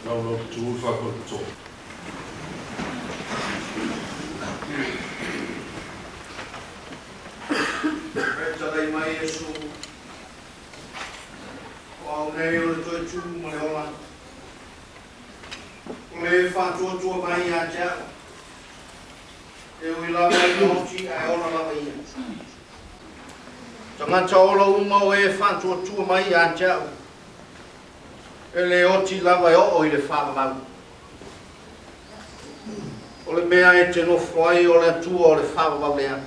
Rauno tu whakoto. Reta dai mai Yesu. O nei o le toi tū mo le ola. O le whātua mai a tea. E ui lawa i hoti a ola lawa ia. Tangata ola uma o e whātua mai a tea. E le oti lava e o i le whāwau. O le mea e te nofo ai o le atua o le whāwau lea.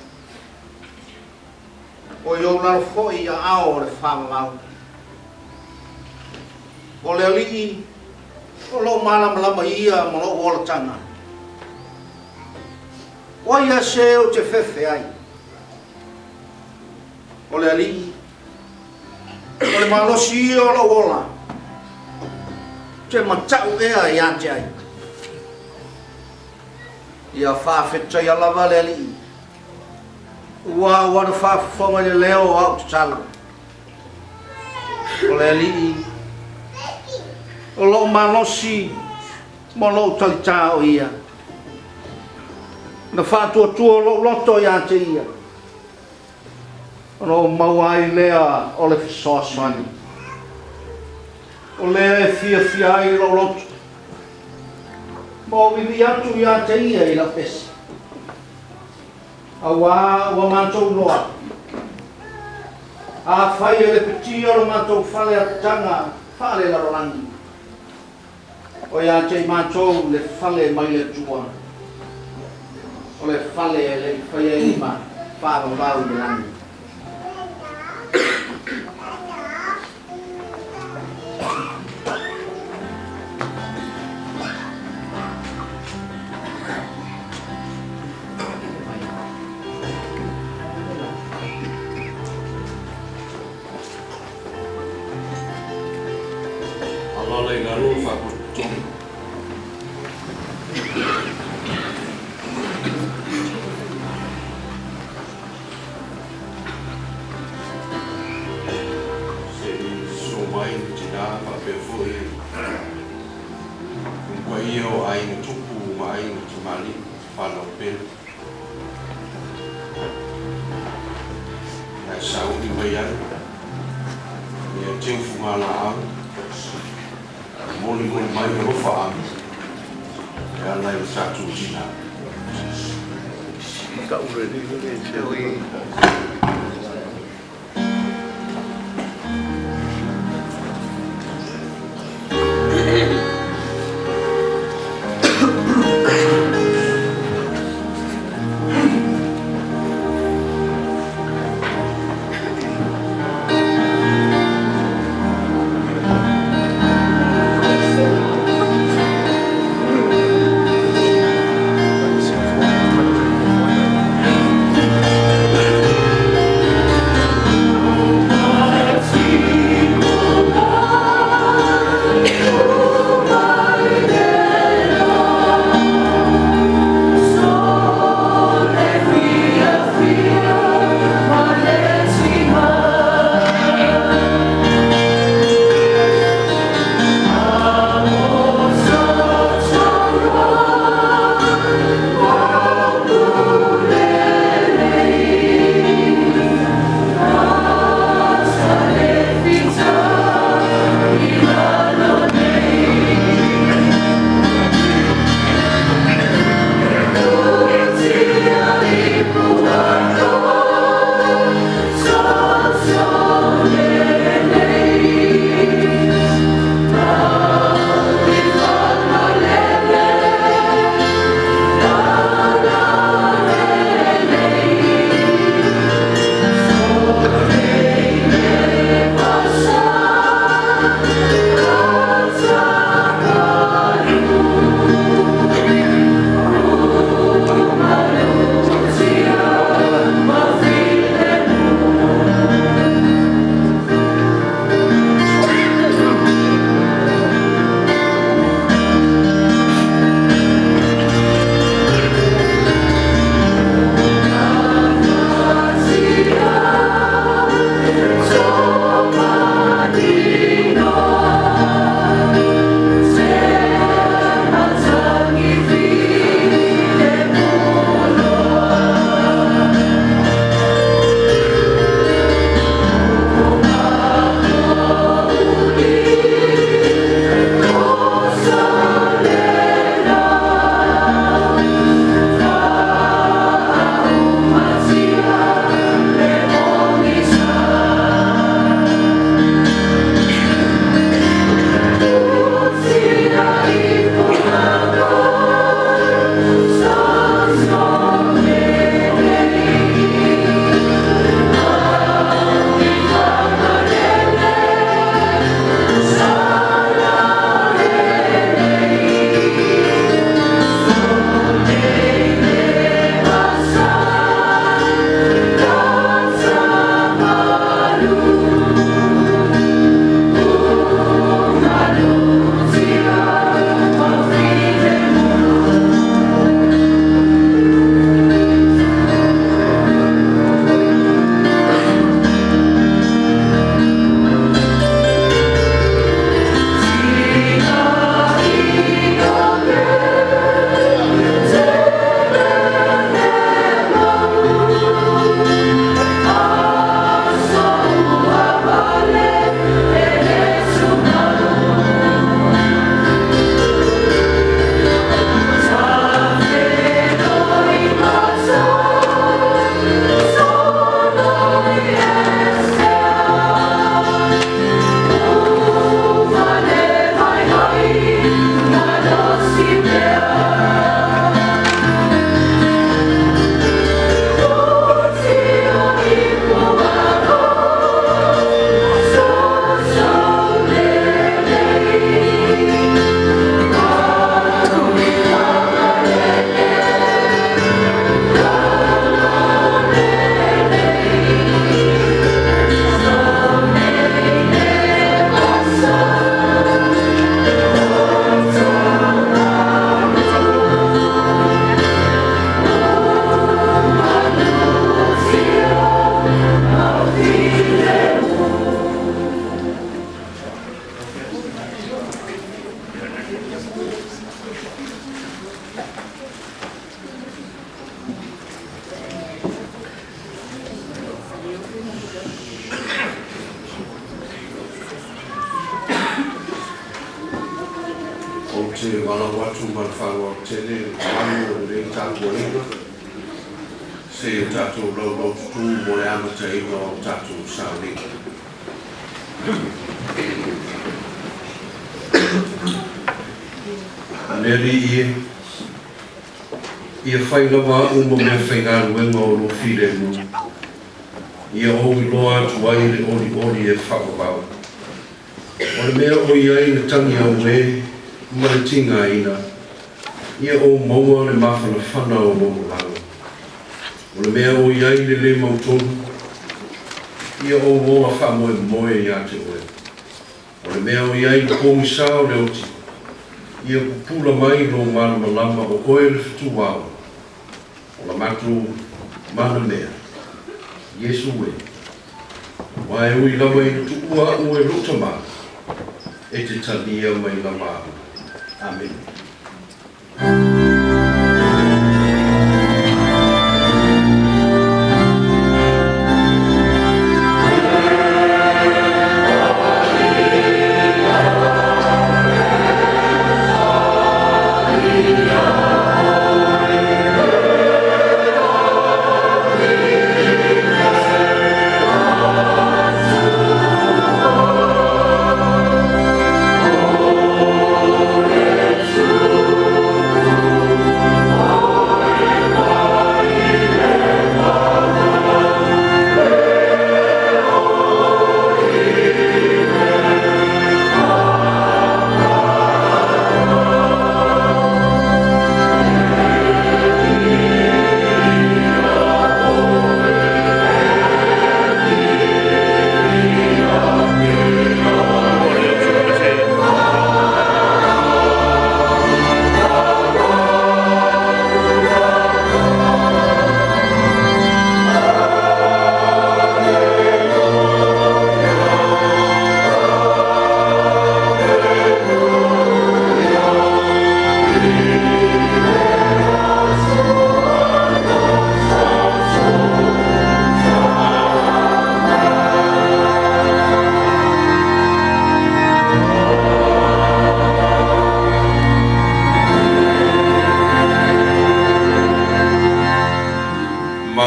O i o laro foi a ao o le whāwau. O le alii, o lo malama ia mo lo ola tanga. O ia se o te whewhe ai. O le alii, o le malosi o lo ola. Te matau ea i ante ai. Ia whawhetai a lava le alii. Ua wana whawhonga le leo au te tala. O le alii, o lo malosi mo lo talita o ia. Na whātua tua lo loto i ante ia. O lo mauai lea o le whisoswani. O lea e fia ai lo loto. Mo vivi atu i ante ia i la pesi. Awa ua mātou noa. A whai e le petia lo mātou whale a tanga, whale la rolangi. O ia te mātou le whale mai le tua. O le whale e le whai e lima, whāra wau i langi. Alole garu whakoto. Se so mai te nā whapewhoi. Kua ia o aina tupu ma aina te mali whanau pēr. Nai sauri mai ana. Ia teu whungala au. Moli mai o rofa ami. E anai o satu tina. Ka ure ni ni te ui. te wala watu manwhaua tele, wanu le tātua inga. Se tātou lau tutu mo le amata inga o tātou sālinga. Neri ia whaingawa uma me whaingaru e ngā oro whire mu. Ia owi loa atu ai le ori e whakawau. O le mea o iai na tangi au me, maritinga ina. Ia o maua le mawhana whana o momo langa. O le mea o iai le mautonu. Ia o moa whamoe moe ia te oe. O le mea o iai le pōmisa o le oti. Ia kupula mai lo mana malama o koe le fitu wao. O la matu mana mea. Yesu e. Wae ui lama i tuua ue rutama. E te tania mai lama. Amen.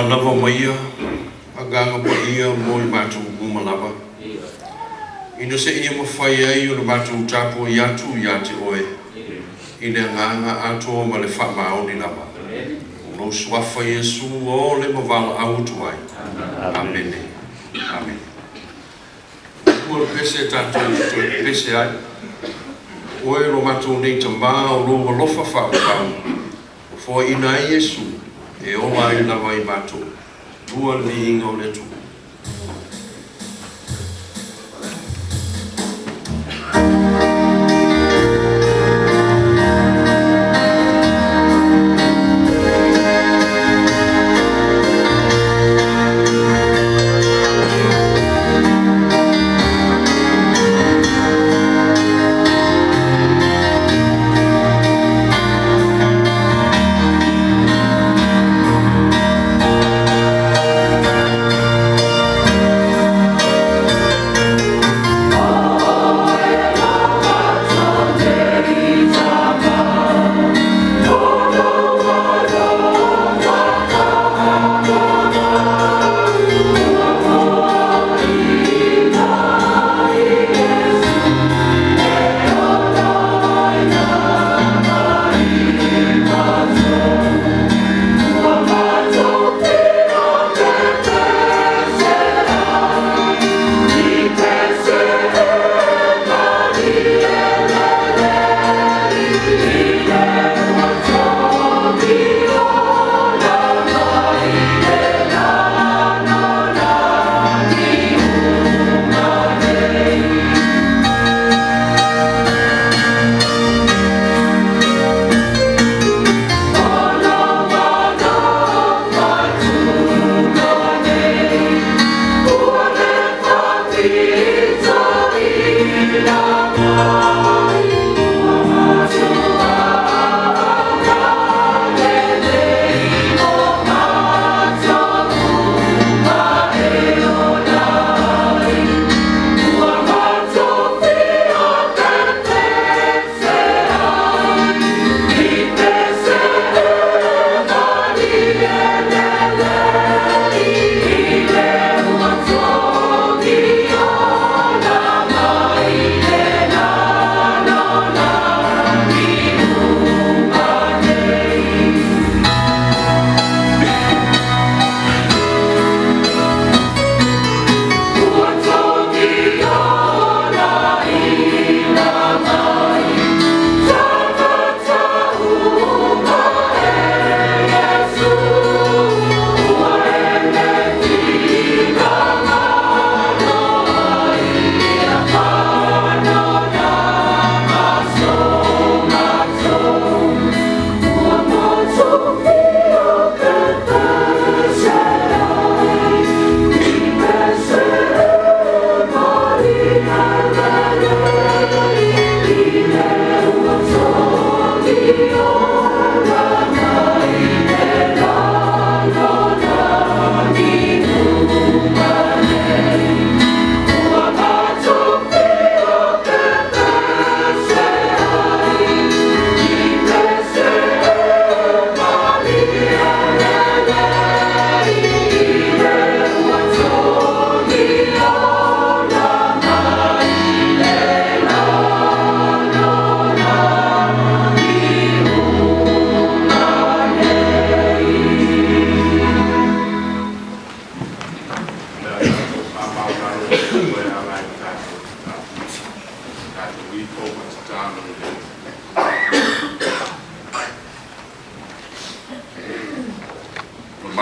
Lava maia, aganga pa ia mo i mātou umalava. Ino se ia mawhai ai o le mātou tāpua i atu i ate oe. I le nganga ato ma le whamaoni lava. O lo suafa Yesu o le mavala au tuai. Amen. Amen. Kua pese tātou pese ai. Oe lo mātou nei tamā o lo walofa whakapau. Fo ina Yesu. E o mai na vai bato. Tua ni inga o le tu.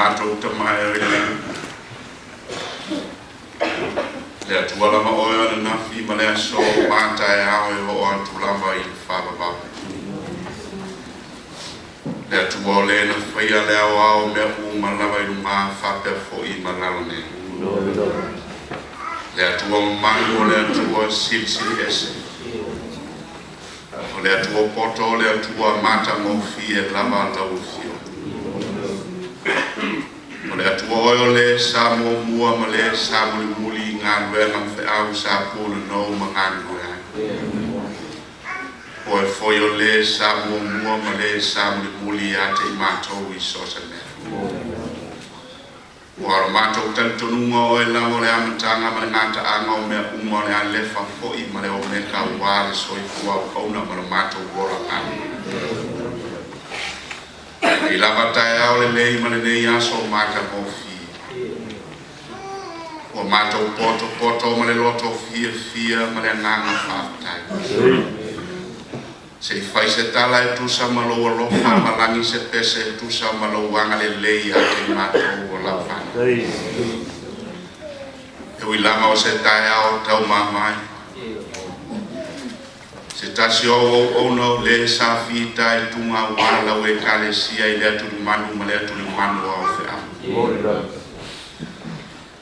mātou tamae o le le atua lama oe ana nafi ma le aso mātai ao e ho atu lama i le whāpapa. Le atua o le na whaia le au ao mea u ma lama i runga whapea fo i ma lalane. Le atua o mangu o le atua sili ese. O le atua poto o le atua mata ngofi e lama lau fio. O le atua oe o le sa mua ma le sa muli ngā luenga mwhe au sa pūna nou ma ngā luenga. O e foi o le sa mua ma le sa muli a te mātou i sosa mea. O aro mātou tantonunga o e lamo le amatanga ma le ngāta anga o mea unga o le alefa foi ma le o me ka wale soi fua o kauna ma le mātou wora ngā. I lava tae au le lei ma le nei aso mata mofi. O mātou poto ma le loto fia ma le nganga whaftai. Se i whai se tala e tusa ma lo alofa ma langi se pese e tusa ma lo wanga le lei a te mātou o la whana. E ui lama o se tae au tau mamai. Se tasi o no le sa fita e tunga wala we kale sia i le atu ni manu ma le atu ni manu au whea.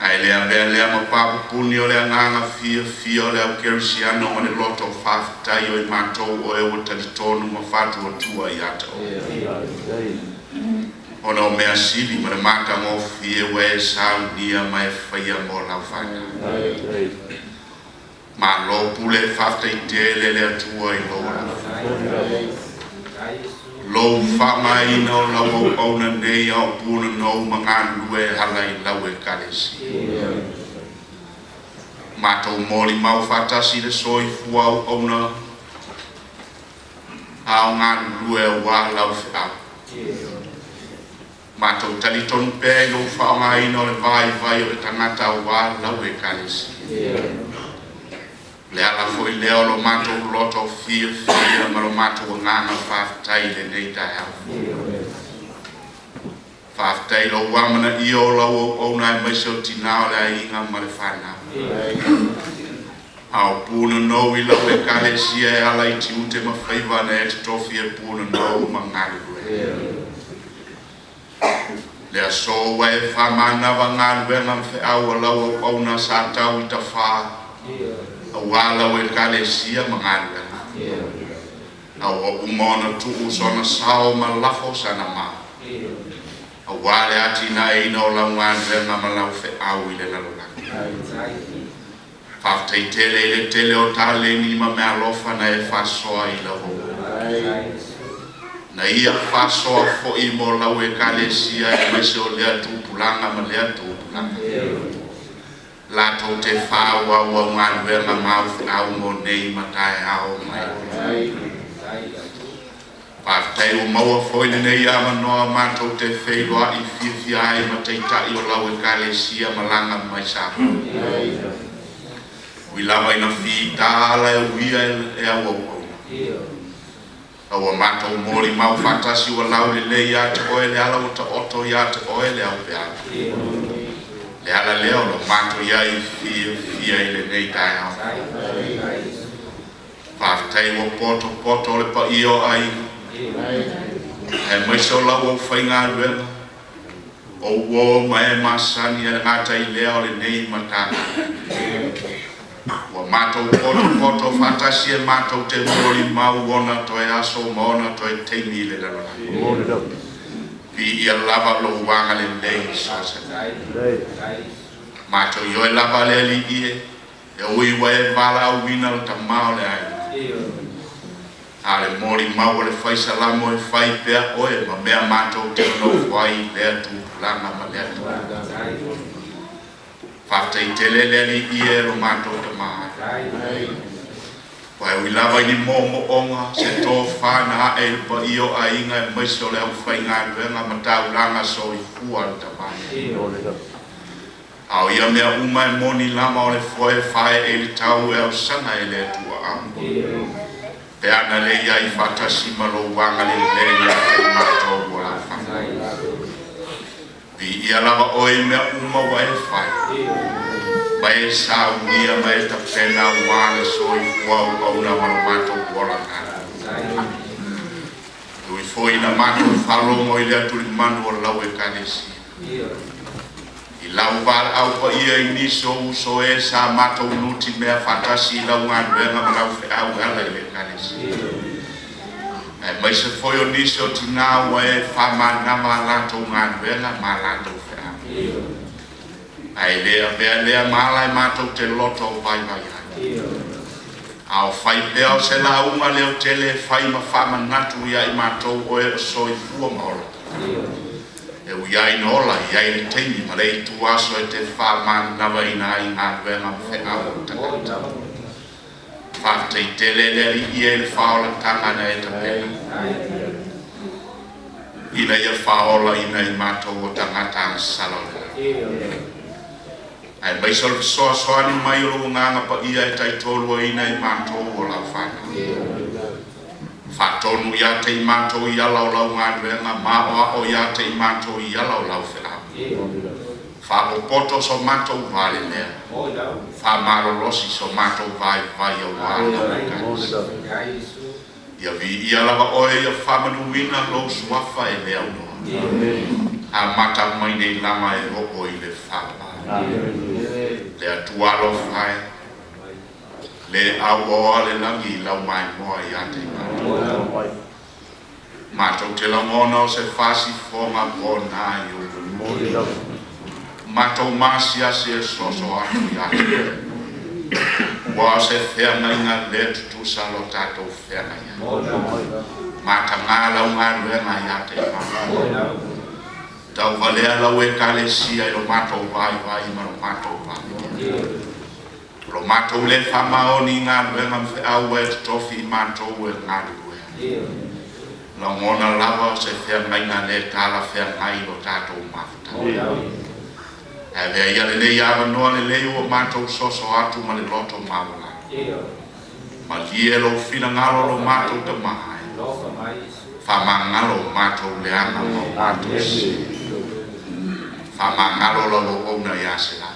Ai lea ma papu puni o lea nganga fia o lea kerisiano ma le loto whaftai o i mātou o e o talitonu ma whatu o tua i ata o. Ona o mea sili ma le mata mo fie we e sao nia ma e whaia mo lau whana. Ma lo pule whaftai tele le atua i lo. Lo whama ina o lau au na nei au puna nou ma ngā lue hala i lau e karesi. Mātou mori mau whatasi le soi fuau au na au ngā lue wā lau whiau. Mātou talitonu pē lo whaonga ina o le vai o le tangata wā lau e karesi. Le ala foi leo lo mātou loto fia ma lo mātou nganga whaftai le nei tae au. Whaftai lo wamana i o lau o nai maise o tinao le inga ma le whana. Au pūna nou i lau e kale sia e ala i tiute ma whaiwana e te tofi e pūna nou ma ngarue. Le aso wa e whamana wa ngarue ngam whe au a lau o na sa tau i ta wha. Wala we kale sia manganga. Au umona tu usona sao ma lafo sana ma. Wale ati na ino la ngandre na malau fe au ile na lona. Faftai tele o tale ni ma me alofa na e fasoa i la ho. Na ia fasoa fo i mo la we kale sia e mese o lea tu pulanga ma lea tu pulanga. Lato te whaua ua ngānue ma mau au mo nei matai au mai. Whaftai o maua foile nei ama noa mātou te whailoa i whiwhia ai ma teitai o lau e kale sia malanga mai sāpa. Ui lama ina whi tāla e uia e au au. Aua mātou mori mau whatasi ua lau le lei a te oe le ala o ta oto i a te oe le au pēa. Le ala leo lo mātou iai fia i le nei tae au. Whaftai o poto le pa i o ai. E maiso lau au whai ngā ruenga. O uo mai masani e ngāta i leo le nei matana. Wa mātou poto whatasi e mātou te mori mau ona toi aso maona toi teimi le lalona. Pi ia lava lo wanga le nei sasa. Mato yo e lava le li ie. E ui wa e vala au wina o ta mao le ai. Ale mori mau le fai salamo e fai pea oe ma mea mato te no fai le atu langa ma le atu. Fafta i tele le li ie ro mato ta maa. Wai ui lava ni momo onga se tō whana e pa i o a inga e maiso le au whai ngā ruenga ma tau langa so i fua ta mai. Au ia mea uma e moni lama o le foe whae e li tau e au sana e le tua am. Pe ana le ia i whatasi ma lo wanga le le ia e mato ua la whana. Vi Ia lava oi mea uma wa e whai. Mai e sa unia mai e ta pena wale soi kuau au na maromato kuala kara. Tui foi na mato whalongo i lea turi manu o lau e kanesi. I lau wale au pa ia i niso uso e sa mato unuti mea fatasi i lau ngā nuenga ma lau fe au ala i le kanesi. Mai se foi o niso tina wa e whama nama lato ngā nuenga ma lato fe au. Ai lea bea lea malai mato te loto vai vai hai. Au fai peo se la unga leo tele fai ma whama natu ia i mato o e soi fua maola. E uia i nola ia i le teimi ma rei tu aso e te whama nawa ina i ngā wenga mwhe au takata. Whafte i tele leri ia i le whaola tangana e ta pena. Ina ia whaola ina i mato o tangata ang salona. Ai mai sol so ni mai o nganga pa ia e tai tolu ina i mato o la fana. Fa tonu ia te i mato ia lau lau ngā wenga ma o ia te i mato ia lau lau whea. Fa o poto so mato vale lea. Fa maro losi so mato vai o wala. Ia vi ia lava oe ia whamanu wina lo suafa e lea unoa. A mata mai nei lama e roko i le whapa. Le atualo whae. Le au oa le langi lau mai moa i ate mai. Matou te langona o se whasi whonga po nā i o. Matou masia se soso atu i ate. Wa se whenga inga le tutu salo tātou whenga ia. Mata ngā lau ngā ruenga i ate mai. Tau valea lau e kale sia i lo matou vai ma lo matou vai. Lo matou le whamao ni ngā ruenga mwhe au e tofi i matou e ngā ruenga. La ngona lava se whenga inga le tala whenga i lo tātou mafuta. E vea ia le lei awa noa le lei o matou soso atu ma le loto mawala. Ma lie lo fina ngalo lo matou te mahai. Whama ngalo matou le ana mo matou si. Whama ngalo lo ona i asela.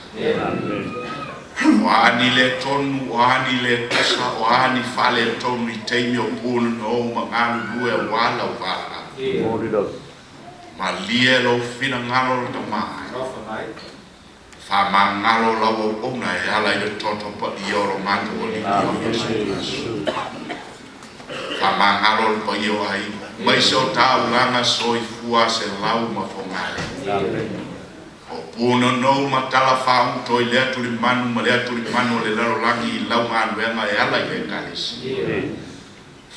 O ani le tonu, o ani le tasa, o ani whale tonu i teimi o pūnu no ma ngānu lue wala o wala. Ma lie lo fina ngalo lo te mahai. Whama ngalo lo ona e ala i le toto pa i oro matou o li Yesu. Whama ngalo lo pa i o ai. Mai se o tā uranga soi fua se lau ma whongale. O pūna nou ma tala whaungu toi lea turi manu ma lea turi manu le laro langi i lau ngā nuenga e ala i le kalesi.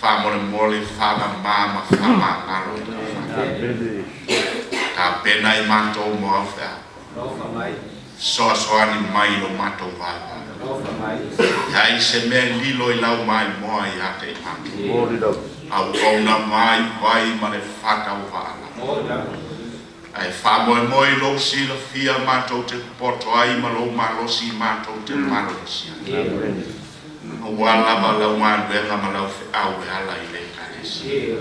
Whamore mole whama māma whama ngaro i la whanga. Tā pena i mātou mo au whea. Soasoani mai lo mātou vai. Iai se mea lilo i lau mai moa i ate i mātou. Au kauna mai vai ma le whakau whaala. Ai whamoe moe lo si la fia mātou te poto ai ma lo malosi mātou te malosi. Ua lava lau mānuenga ma lau au e ala i le kalesi.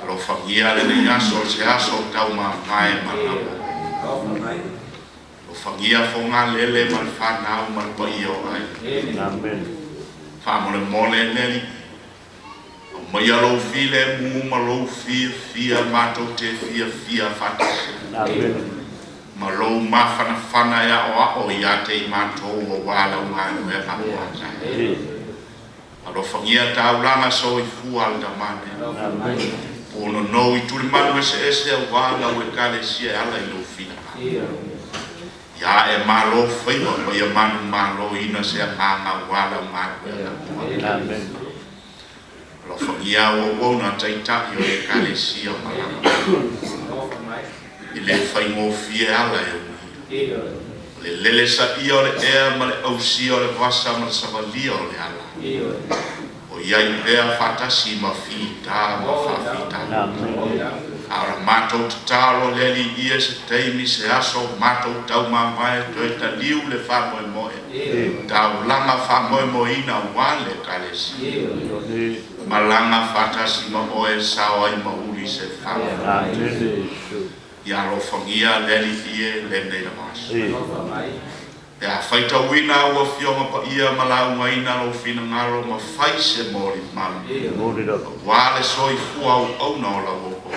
Alo whangia le ni aso se aso tau ma mai ma lau. Lo whangia whonga lele ma le whanau ma le pai o ai. Whamore mole neli. Ma ia lo file mu ma lo fia mato te fia fatasi. Ma lo mafana fana ya o ia te i mato o wala ngānu e mapuata. Ma lo whangia tau langa so i fua alda mane. Pono no i tuli manu ese a wala o e kale sia ala i lo fina. Ia e malo whaima ma ia manu malo ina se a nganga wala ngānu e mapuata. Lo whangia o na taita i o e kalesia malanga. I le whaingo fie ala e ui. Le lele sa i o le ea ma le ausia o le vasa ma le savalia o le ala. O iai pea fatasi ma fita ma whawhita. Aura mātou te tālo le li ia se teimi se aso mātou tau mamae to e ta liu le whamoe moe. Tau langa whamoe moe ina wale kalesia. Malanga fatasi ma oe sao ai mauri se whamoe. ia lo fangia le li ie le nei la mas ia faita wina ua fionga pa ia malau ngaina lo fina ngalo ma faise mori mam wale soi fua au na ola woko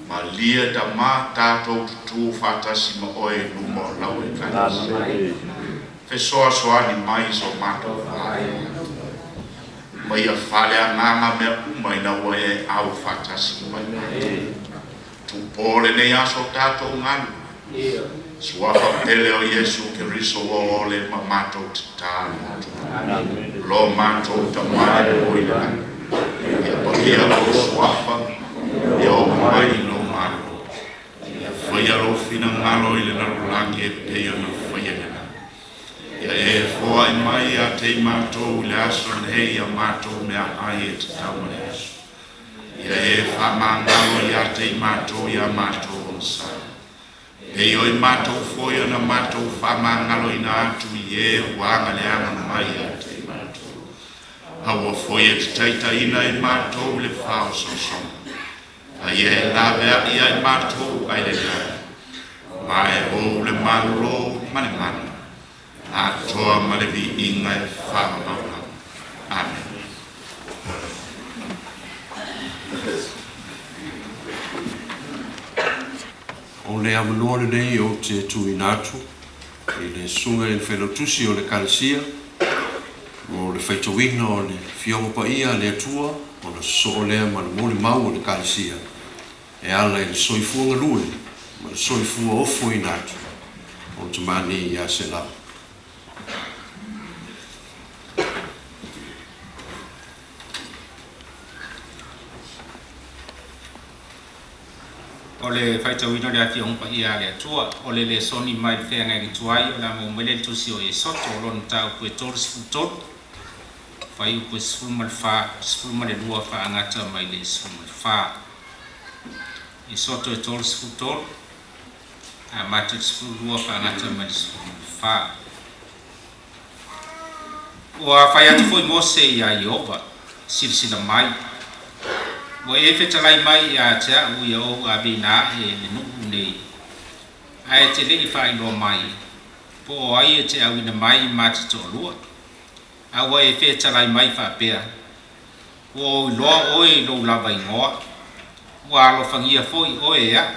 ma lia da ma tato tu fatasi ma oe numo lau e kanisi fe soa soa ni mai so mato ma ia fale a nganga mea umai na oe au fatasi mai tu pole ne aso tato nganu suafa pele o Yesu ke riso o ole ma mato tita lo mato tamai o ila ia pakia o suafa ia o mai lo mato faya lo fina ngalo ile na rulangi e peyo na faya na ia e foa i mai a te mato ile aso ne ia mato mea ai e tita o Yesu ia e fama ngalo ia te mato ia mato o sa e oi mato foi na mato fama ngalo ina atu ye wanga le ana mai ate mato hawa foi e taita ina e mato le fao so so ai e la ver ia mato ai le mai o le malo mane mane a toa male vi inga e fama amen. O le amanua nei o te tui natu, i le sunga le whelotusi o le kalesia, o le whaitawina o le fionga pa ia le atua, o le so lea ma le mole mau o le kalesia, e ala i le soifua ngalue, ma le soifua ofo i natu, o te mani i a se lau. O le whaitawina le ati ongpa ia le atua, o le soni mai whea ngai ki tuai, o la mo mele tusi o e soto, o lon tau kue tōru sifu tōru, whai upe sifu mal wha, sifu mal e lua wha angata mai le sifu mal wha. I soto e tōru sifu tōru, a mata sifu lua wha angata mai le sifu mal wha. Ua whai atu fwoi mose ia i opa, sirsila mai, o e whetalai mai a te au ia o a bina e le nuku nei. A e te lei whai loa mai, po o ai e te au ina mai mati to lua. A o e whetalai mai whapea. O loa oe lo lava ingoa. O alo whangia foi oe ea.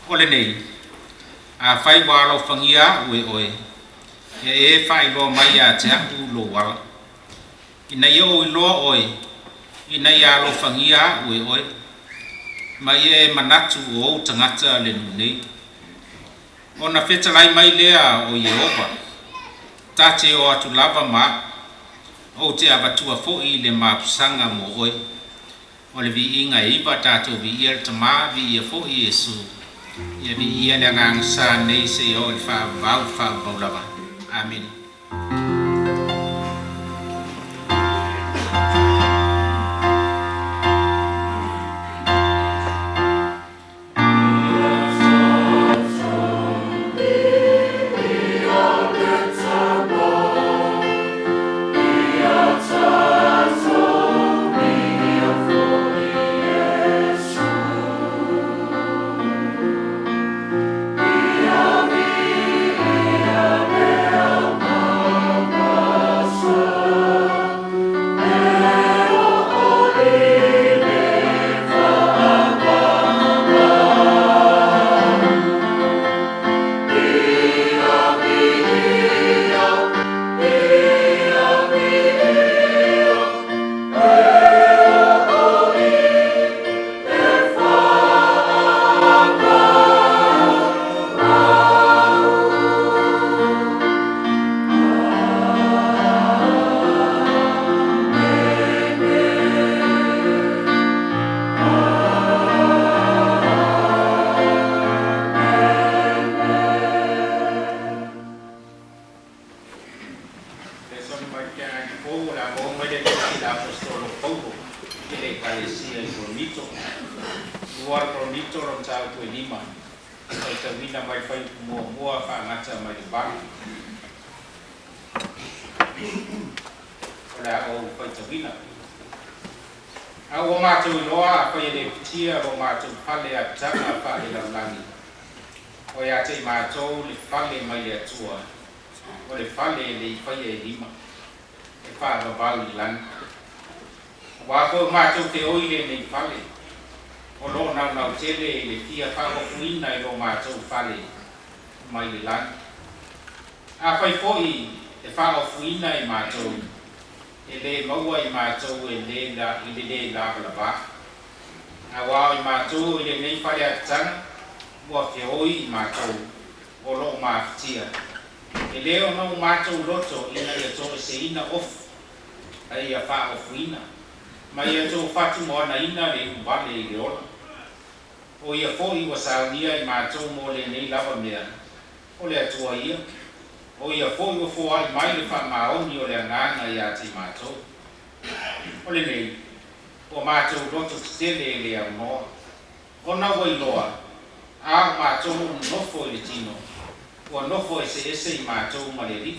O le nei. A whai wa alo whangia oe oe. E whai loa mai a te au lo wala. Ina ia o loa oe. Ina ia lo whangia ue oe, mai e manatu o tangata le nunei. O na whetalai mai lea o Yehova, tate o atu lava ma, o te awatua fo'i le mapusanga mo oe, o le vi inga iwa tato vi ia tama vi ia fo'i Yesu, ia vi ia le ngangsa nei se o le wha lava. Amen. o mātou loa a whai le pitia o mātou whale a tanga whale laulangi. O ia te mātou le whale mai atua. O le whale le whai e lima. E whaava vau i lani. Wako mātou te oile nei whale. O lo nau tele le tia whaofuina i lo mātou whale mai le lani. A whai fōi e whaofuina i mātou. E le maua i mātou e le la balaba. A wao i mātou e le nei whare atanga. Mua whioi i mātou o lo māwhitia. E leo nau mātou loto ina ia tō se ina ofu. A ia whaofuina. Ma ia tō whatu moana ina le umbale i le ola. O ia fōi wa saunia i mātou mo le nei lava mea. O le atua ia. O ia fōi wa fōa i mai le whamaoni o le anganga i a te mātou. O le nei. O mātou loto tele le au noa. O na wai loa. A mātou nofo i le tino. O nofo e se ese i mātou ma le li.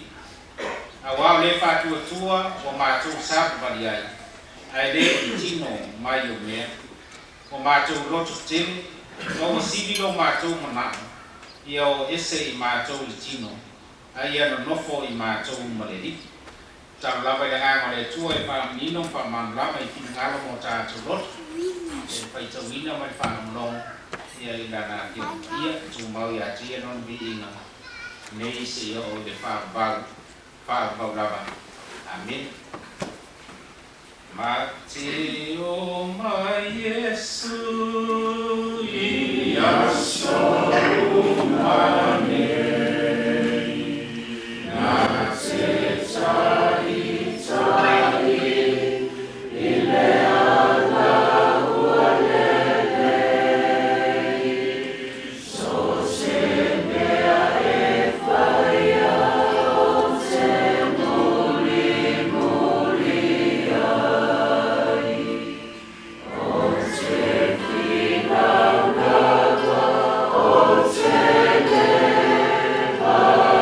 A wao le whātua tua o mātou sapu bali ai. Ai le i tino mai o mea. O mātou loto tele. O sivi lo mātou manao. Ia o ese i mātou i tino. Ai ano nofo i mātou ma le li. Tau lava i ngā le tua e whaamino whaamano i whina ngalo mo tātou loto. E whaitawina mai whaamano. Ia i lana ki ia tu mau ia tia non vi inga. Nei se ia o le whaabau lava. Amen. Mateo mai Yesu i aso umane na te tai tai i le ala ualele so se mea e whaia o te muli muli ai o te whina urawa o te le vai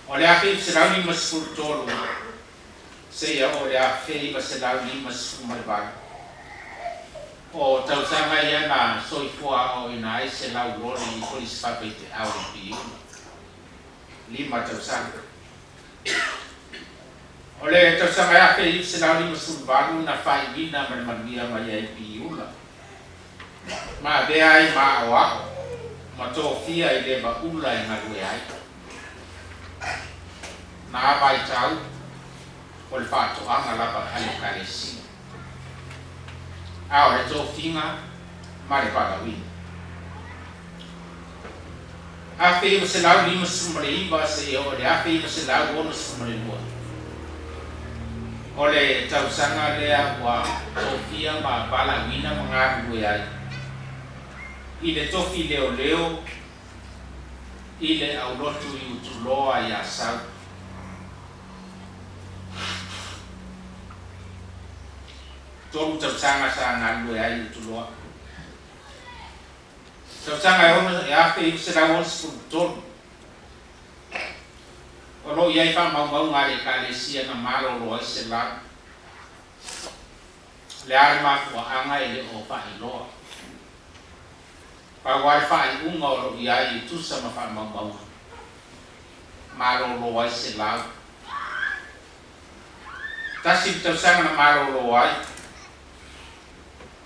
O le afe se lau lima sifuru tolu. Se ia o le afe iwa se lau lima sifuru malibari. O tausanga ia na soifua o ina ai se lau lori I polisi pape te au I piu. Lima tausanga. Ole tau sanga ya pe se la ni musul baru na fai wina man dia ma ya pi ula. Ma be ai ma wa ma to fia ile ba ula na we ai. Na bai tau o le fato anga la ba ale kalesi. A o le to finga ma le ba wi. A fe se la ni musul mari ba se o le a fe se la o musul mari mo. Ole tau sanga lea wa Sofia ma bala wina mga ai. Ile tofi leo leo, ile au lotu i utuloa ya sau. Tolu tau sanga sa ngangwe ai utuloa. Tau sanga e afe i se la wons tolu. Ono iai fa mau ngare kalesia na malo lo se la. Le arma fu anga ile o fa ilo. Pa wa fa i unga lo iai tu sama fa mau. Malo lo se la. Tasi tau sanga na malo lo ai.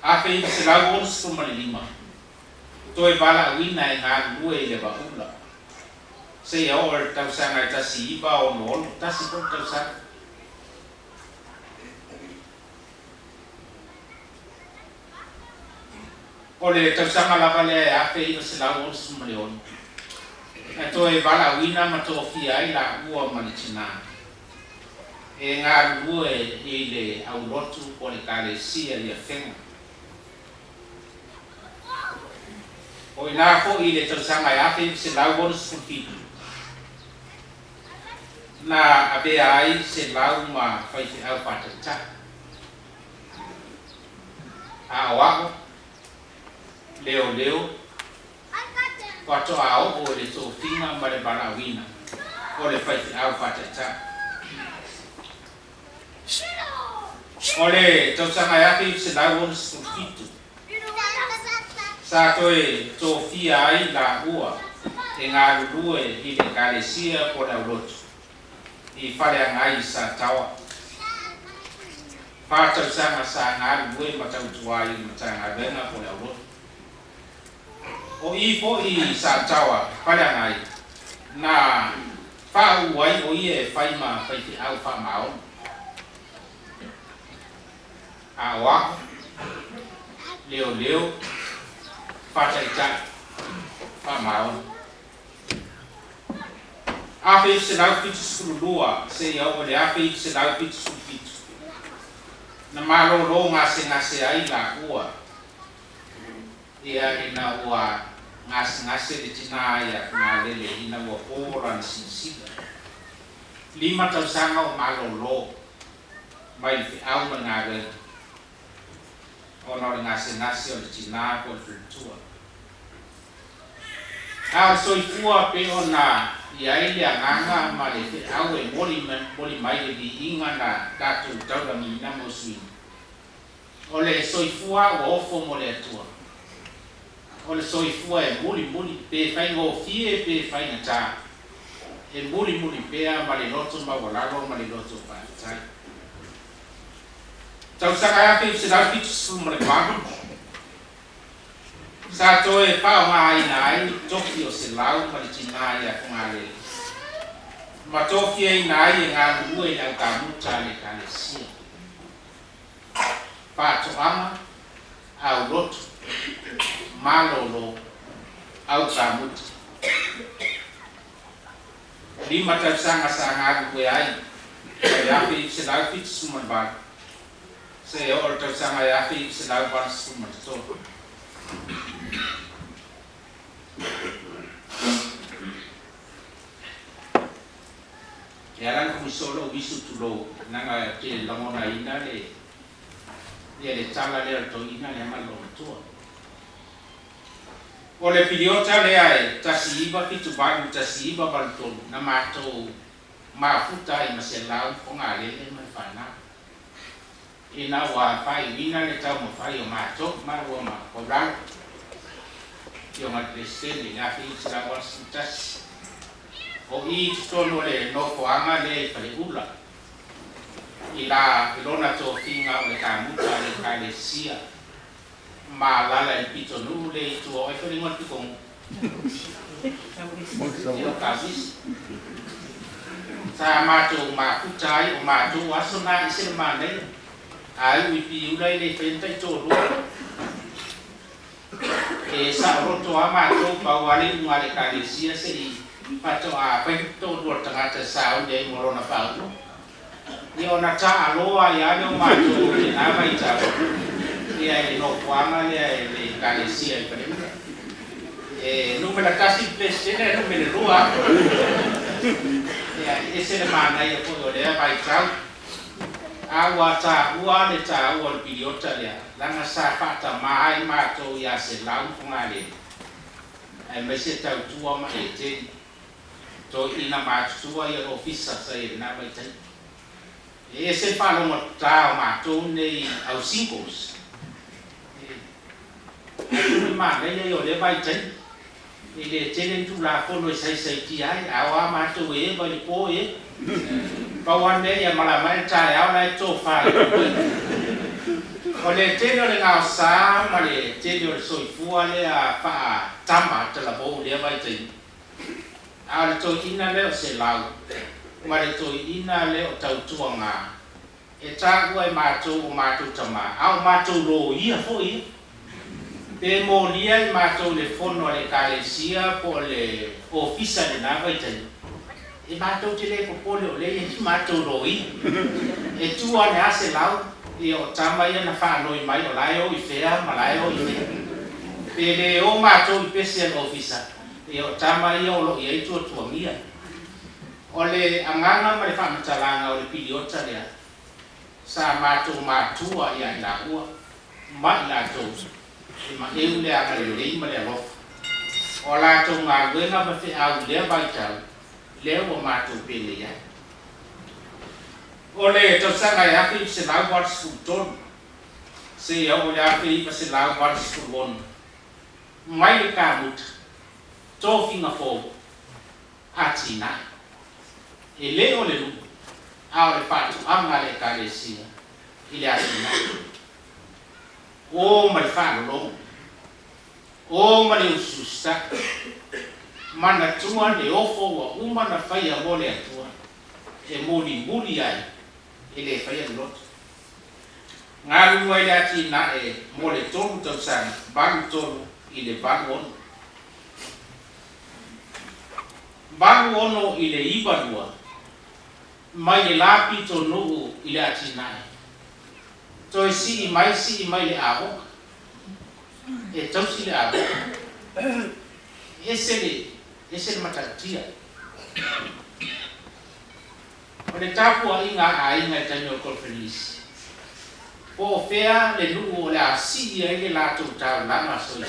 Afe se la wons fu malima. Toi bala wina e ngan lue le ba ula. Se ya o tau sanga tasi iba o no tasi ko tau sanga ole tau sanga la vale a fe i se la o sumaleon e to e bala wina ma to fi ai la ua malitina e nga lue ile au lotu o le kalesia ia fenga o ina fo ile tau sanga ya fe se la o sumaleon na abe ai se lau ma fai te au patata. A wako, leo, wato au o le to finga ma le bala wina, o le fai te au patata. O le tau sanga yapi se lau on sufitu. Sa toe to fia ai la ua, e ngā lulue i le kalesia po la ulotu. I fale ngai sa tawa pa tau sanga sa ngai we matau tuai matanga venga po la ro o I po I sa tawa fale ngai na fa uai o ie fai ma fai ti au fa mao a wa leo fa tai ta fa mao afe se lau pitu sulua se ia o le afe se lau pitu supitu na malo lo ngase ai la ua ia ina ua ngase le tina ia na lele ina ua ora na sisida lima tau sanga o malo lo mai fi au na ngare ona ngase o le tina ko fitua a soifua pe ona ia ile nganga ma le te au e moli mai le inga na tatu tau ni na mosui ole soifua o ofo mo le tua ole soifua e moli pe fai ngo fie pe fai na ta e moli pe ma le loto ma wala ma le loto pa tai tau saka ya pe se da fitu sumo le pa sa to e pa mai nai toki o se lau ma le tina ia ngale ma toki e nai e nga lu e na ka muta le kalesia pa to ama au lot malolo au ka muta lima tau sanga lu e ai ya pe se lau fitu sumo ba se o tau sanga ya pe se lau ba sumo to Yaran kung solo wisu tulo nanga te lamona ina le le tala le to ina le malo to o le piliota le ai tasiba fitu bagu tasiba balto na mato mafuta I masela ko ngale le mai fana ina wa pai ina le tau mo fai o mato ma wa ma ko blan yo ma kristeni na fi sila wa sitas o I tono le no ko anga le pale ula ila ilona to finga o le kamuta le kalesia ma lala il pito nu le tu o e ngon pikong ilo kasis sa ma tu ma kutai o ma tu asona ise ma nei ai wi pi ulai le fenta to ro e sa ro to ama to pa wali ngale kalesia se i pato a pa to ro tanga ta sa o de mo na pa ni ona ta aloa ya le ma to ni na mai ta ia e no kuanga le kalesia i pare no me la casi plesene no me le rua ia ese le mana ia po le vai trau awa ta ua le ta ua le piliota le langa sa pata mai ma to ia se lau fungale ai me se tau tua ma e te to ina ma tua ia ofisa sa ia na vai tai ese palo mo ta ma to nei au singles ai ma le yo le vai tai ile tenen tu la fono sai ti ai awa ma to e ba li po e pa wan ne ya mala mai ta ya la to fa o le teno le nga sa ma le teno le soi fu ale a fa tama te la bo le vai te a le to ina le se lau ma le to ina le o tau tuanga e ta ko e ma to tama a ma to ro ia fo i pe mo lia ma to le fono le kalesia po le ofisa de na vai te e ma to te le po le le ma to roi e tu ane ase lau e o tama ia na fa no mai o lai o i fea ma lai o i fea pe le o ma to i pese ofisa e o tama ia o lo i tu tu mia o le anganga ma le fa mtalanga o le piliota le sa ma tua ia la ua ma la to ma eu le a le ma le lo o la to nga wenga ma fe au le ba ta le o ma to pele ya o le to sanga ya fi se la wat su ton se ya o ya fi pa se la wat su bon mai le ka mut to finga fo atina e le o le lu a le pa tu anga le ka le sia ile atina o ma fa lo o ma le susta mana tua le ofo wa uma na fai a mole atua e muli ai ele fai a lot ngaru mai le ati na e mole tonu tau sang baru tonu ile baru ono ile iba dua mai le lapi tonu ile ati na to si mai le avo e tau si le avo ese le matatia o le tapu a inga tanyo conference po fea le lugu o le asi ia le lato tau lama so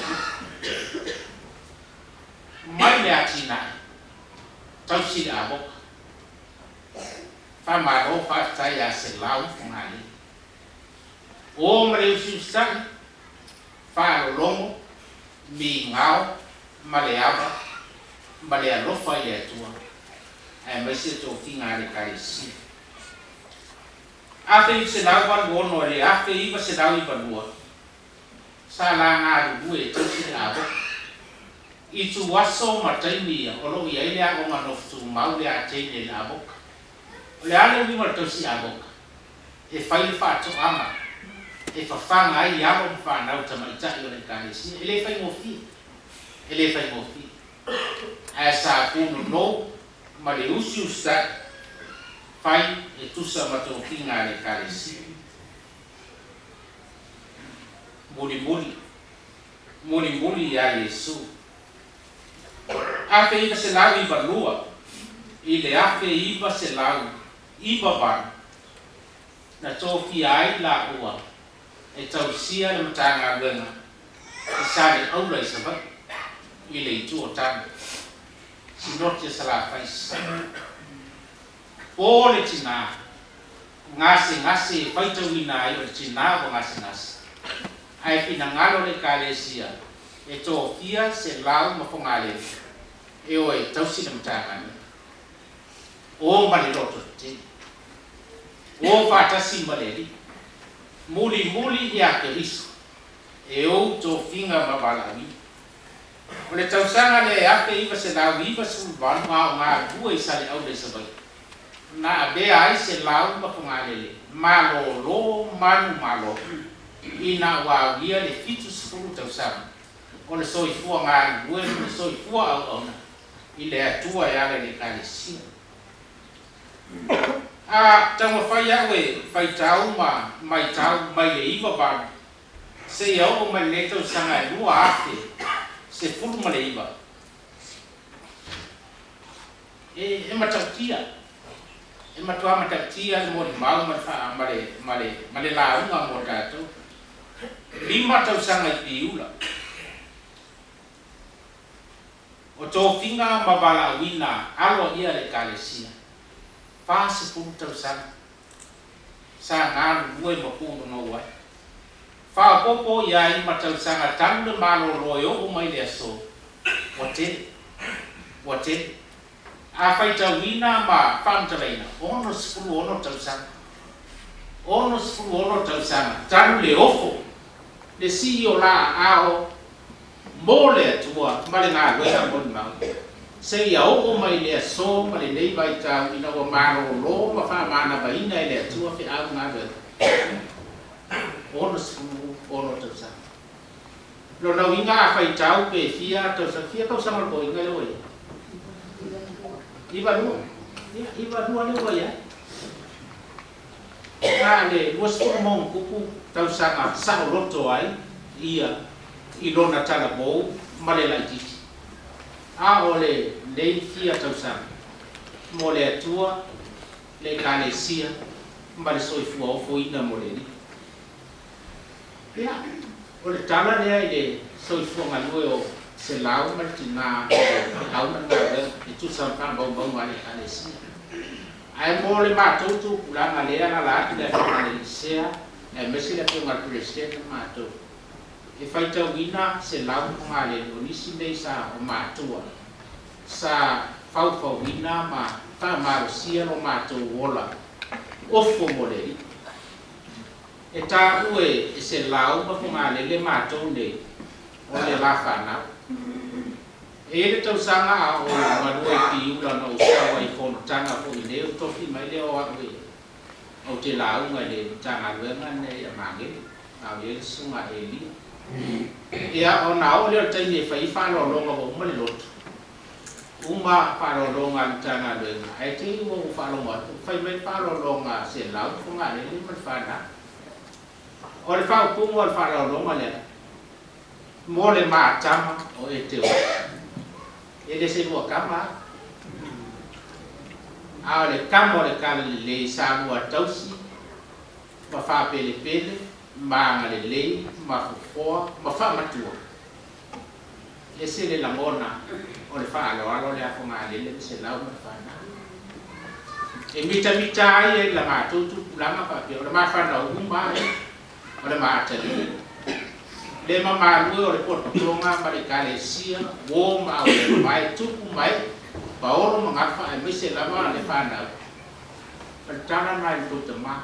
mai le atina tau si le avo fa maro fa tai a se lau fungani o mare ususang fa lo lomo mi ngao maleava malea lofa ia tua e mai se to finga le kaisi afe se la wa no le afe iba se la iba lua sala nga du e to se abo i tu waso mataini o lo ia ile a nga no tu mau le a tene la boka le ale mi ma to si abo e fai fa to ama e fa fanga ai abo fa na uta mai ta le kaisi ele fai mo fi asa kuno no ma le usi usta fai e tu sa ma to finga le kalesi muli ya Yesu afe iba se lau iba lua ile afe iba se lau iba ban na to fi ai la ua e tau sia le matanga gana e sare au lai sabat ile itu otan sinot ya salah fais ole tina ngase faita wina ai tina bo ngase ai fina ngalo le kalesia e to kia se lau ma fongale e oi tau sina mtanga o mali loto ti o fatasi maleri muli ya keris e o to finga mabalawi o le tausanga le ape iwa se la viva su van nga bua isale au le sabai na be ai se lau ma fungalele malo lo manu malo ina wa via le fitu sfuru tausanga o le soi fua nga bua le soi fua au ona ile atua ya le kalesi tamo fai awe fai tau mai tau mai le iwa ba se yo o mai le tausanga e lua ate se fulu ma le iwa e matautia e matua matautia le mori mau ma le launga mo tatou lima tausanga i piula o tō whinga mawala wina alo ia le kalesia fase pulu tausanga sa ngaru ue mapuru no wai fa popo ia i matausanga tangle malo royo o mai le aso wate a faita wina ma famtalaina ono sfulu ono tausanga tangle ofo le CEO la ao mole tua male na wena mon ma se ia o mai le aso male nei vai ta ina o malo lo ma fa mana baina le tua fi au na ve ono sfulu ono tausanga lo na winga fai tau pe fia tausanga ko inga lo ia iba dua le ko ia ale was mon kupu tausanga sa roto ai ia ilona tala bo male la titi a ole le fia tausanga mole tua le kalesia mbale soi fu o fo ina mole ni ya ole tala le soi fu ngalo se lau martina au na ngare itu sampai bau male kalesia ai mole ma tutu pulanga le ana la ati le kalesia e mesi le pe ngal presidente ma tu e fai tau wina se lau ngale no nisi nei sa o ma tua sa fau wina ma ta marusia no ma tu wola ofo moleri e ta ue se lau ma ngale le ma tu nei o le la fana e le tausanga o madue ki ula no sa wai fon tanga fo i leo tofi mai leo atu o te lau ngai le tanga wenga ne ya mange a ye sunga eli ia o na o le tani fa i fa lo longa bo mo le lot uma fa lo longa tanga wenga ai te o fa lo mo fa mai fa lo longa se lau fo nga le man fa na o le fa pu mo fa lo longa le mo le ma tama o e te o ele se mo kama a le kamo le kale le sa mo tausi ma fa pele ma ngale le ma fo ma fa matua e se le lamona o le fa alo le afo ngale le se lau ma fa na e mita ai la ma tu la ma fa pe o ma fa na u ma o le ma tele le mama lu o le portonga ma le kalesia wo ma o le mai tu mai paolo mangafa e mese lama le fana pertana mai tu tema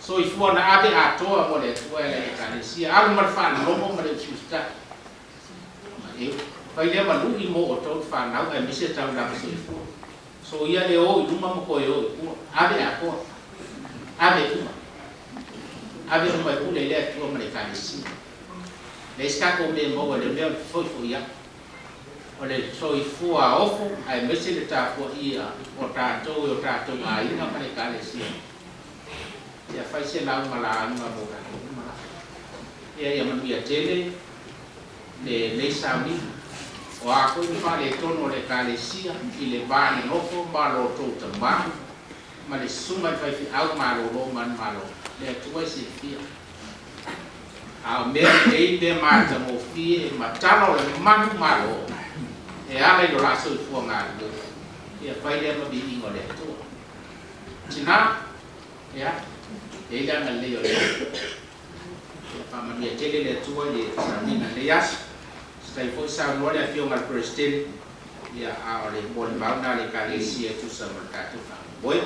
so ifua na ave atoa mo le tua le kalesia al mar fana lomo ma le susta e pai le malu i mo o to fana e mese tau da so ia le o i luma mo ko yo ave ako ave mai ku le tua ma le kalesia le ska ko me mo le me foi ya o le soi fua ofo ai mesi le ta fo ia o ta to ai na pa le kalesia ya fai se la mala ma mo ka ya man via tele le sa mi o a ko fa le tono le kalesia i le bani ofo ma lo to ta ma le suma fai fi au ma lo man ma lo le tua si fia a me e mata mo fie matalo le manu malo e ale do la so fu nga do e fai le ma bi ngo le to tina ya e ga na le yo le pa ma dia tele le tua le sa ni na le yas stai fo sa no le fio ngal prestel ya a le bon ba na le kalesia tu sa ma ka tu fa boy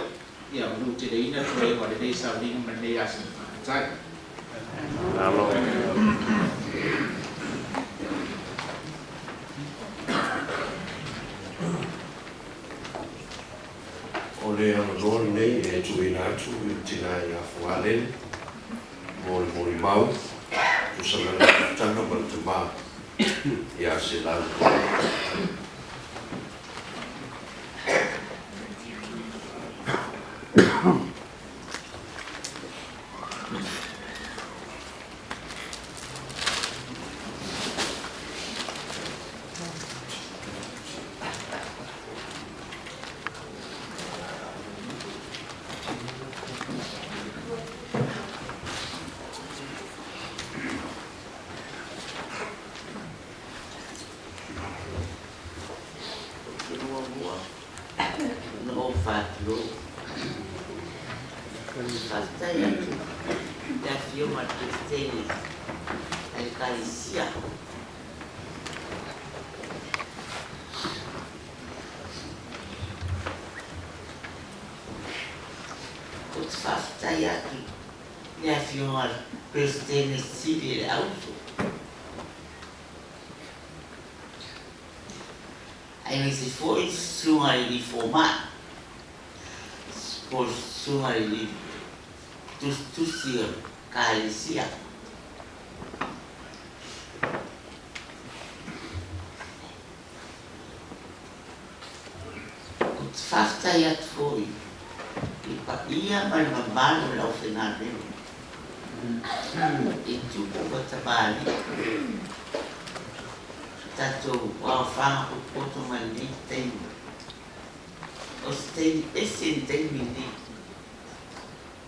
ia ulu te reina tu e wale rei sa linga ma rei asa tai. Alo. O le amanoni nei e tuina atu i tina i a fualele. Mori mau. Tusanga tanga ma te mā. Ia se lau. No fatlo. Basta ya ya fio martesteni. Ai caricia. Ut basta ya ya fio martesteni sili auto. Ai se foi suma di format. Por suma di tu sia caricia. Ut basta ya foi. Ia mal mamalo la ofenare. E tu può tabali. Tato wa fa o poto mali tem. Os tem esse tem mini.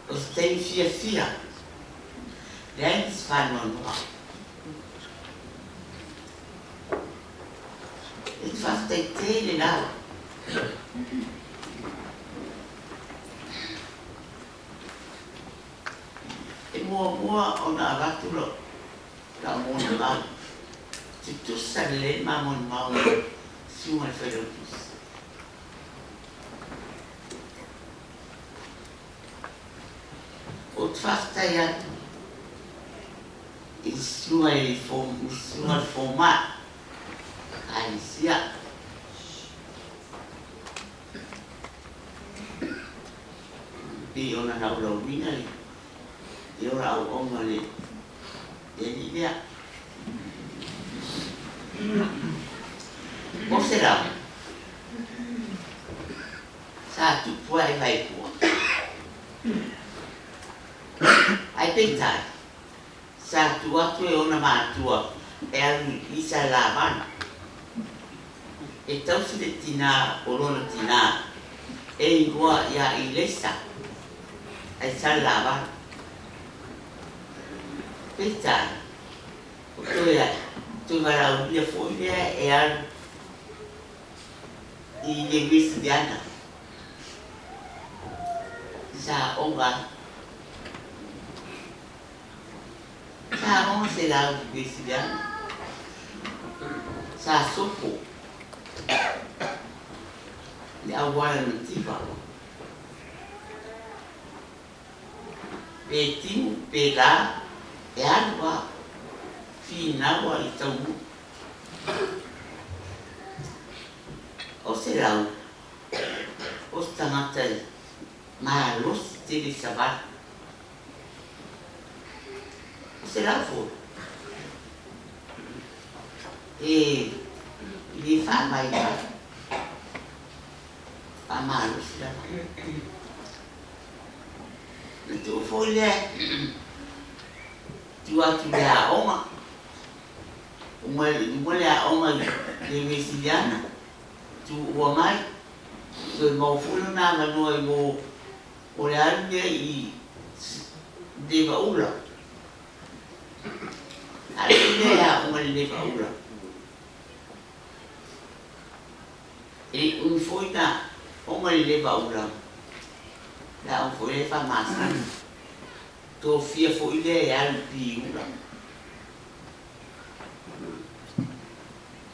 Os tem fia. Eles falam no. E faz tele lá. E mua ona vatulo. La mona lá. Se tu sale mamon mau suma ferotus. O fasta ya suma format Alicia di ona na lo bina di ora o ngale ini dia. O será? Satu puai vai puai. Ai pensar. Satu waktu ona matua isa lavan. Então se tina olona tina igual ya ilesa. Ai sa lavan. Pensar. Tu vai lá o dia folha é e de vestiana. Sa onga. Sa onga se lá o vestiana. Sa sopo. Le agora nativa. Betinho pegar é água. Final então o será o tangata malos de sabat o será for e ele faz mais a malos lá então foi lá tu a uma uma de Messiliana, tu o mai, tu mau fulu na mano mo olhar e de baula. A ideia uma de baula. E foi na uma de baula. Lá foi a farmácia. Tu fia foi ideia de piula.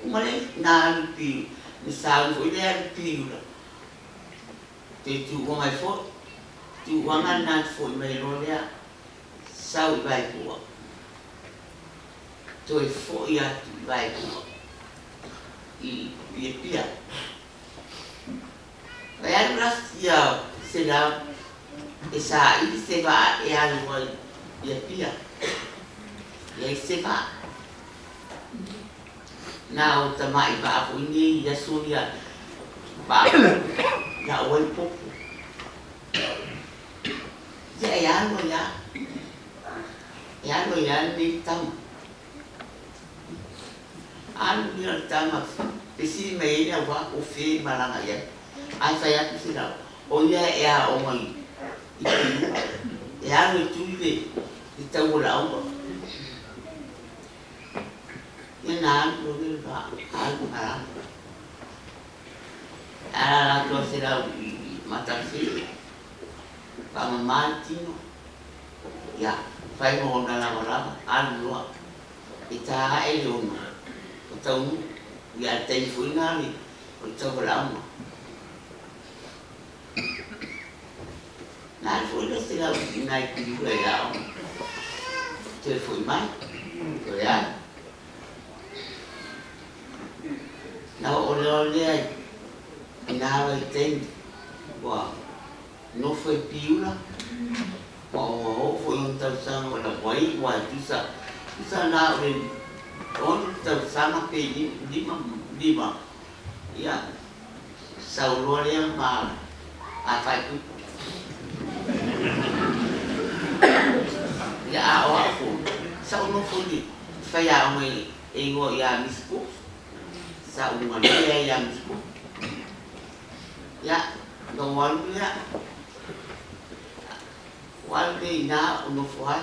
Male na pi, ni sa foi le pi ula. Te tu o mai fo, tu wangan na foi mai rolia sau vai tua tu foi ya vai tua I pia vai aras ya será esa I se va e algo ia pia ia se va na o tamai ba ko ni ya suria ba ya oi pouco ya lo ya ni tam an ni tam pesi me ya wa o fe malanga ya ai fa ya pesi la o ya o mai ya lo tu de ta wo la o ya na lo de ba algo para ala to será matar filho para mantino ya fai mo na la algo ita e lo no tau ya te fu na ni o tau la mo na fu lo se la na ki fu ya te fu mai to ya na o le na o te wa no foi piula o foi tau sang o la wai wa tu sa na o on tau sama pe lima ya sau lo le ma a fai tu ya o fu sau no fu ni fai ya mai e ngo ya misku sau ma le ya misku ya no wal ya wal de na no foi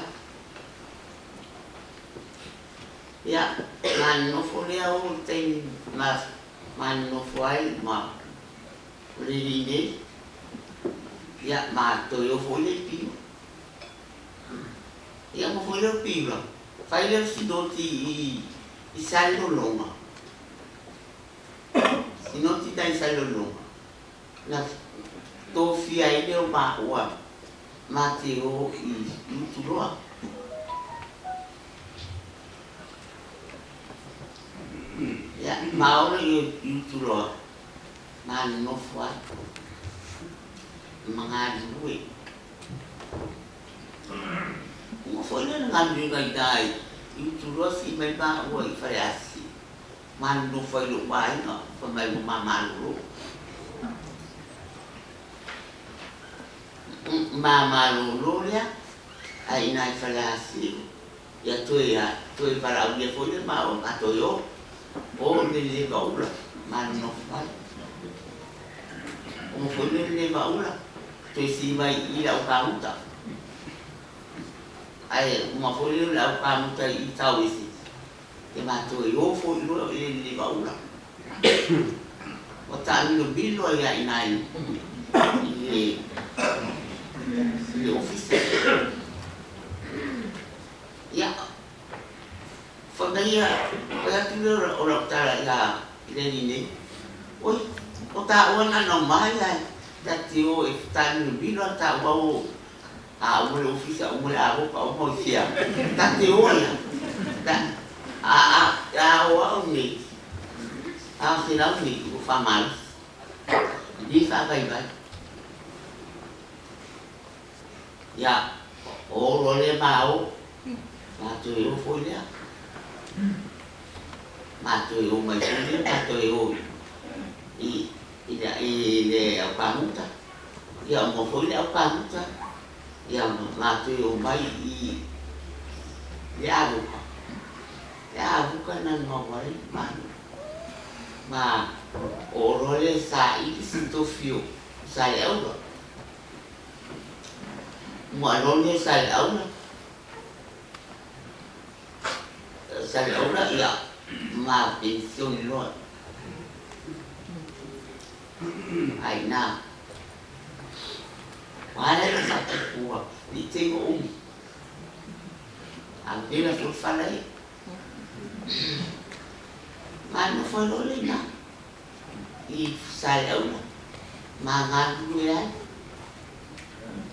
ya man no foi o tem mas man no foi ma rilide ya ma to yo foi le pi ya mo foi le pi la fai le si doti I sallo longa si non ti dai sallo longa la to fi ai le ma wa ma ti o I tu lo ya ma ora io tu lo ma non fa mga due mo foi le ngandu ngai dai tu lo si mai ba o I fai asi ma non foi lo mai no fa mai ma lo ma lo ya ai nai fai asi ya tu para o foi le ma o to yo o le baula ma non fa o foi le baula tu si vai I la uta ai ma foi la uta I tau isi e ma tu yo foi lo le baula o ta mi lo billo ya inai le office ya Fagaya, kaya tulo orang tara ya ini oi, o ta o na no maya, dati o iftan bilo ta o mo office o mo abo pa o mo sia, dati o ya, o ni, sila ni o famal, di fa bye bye, ya, o role mau, tu o folha ma tu o mai sini ma tu o I le au kamuta ya mo foi le au kamuta ya ma tu o mai I ya buka na no wai ma o role sa I sinto fio sa le au mo role sa le au sa le au ya ma pensione lo ai na wala na sa kuwa di tengo ang pila sul falay mano falo le na I salaw na mga duyan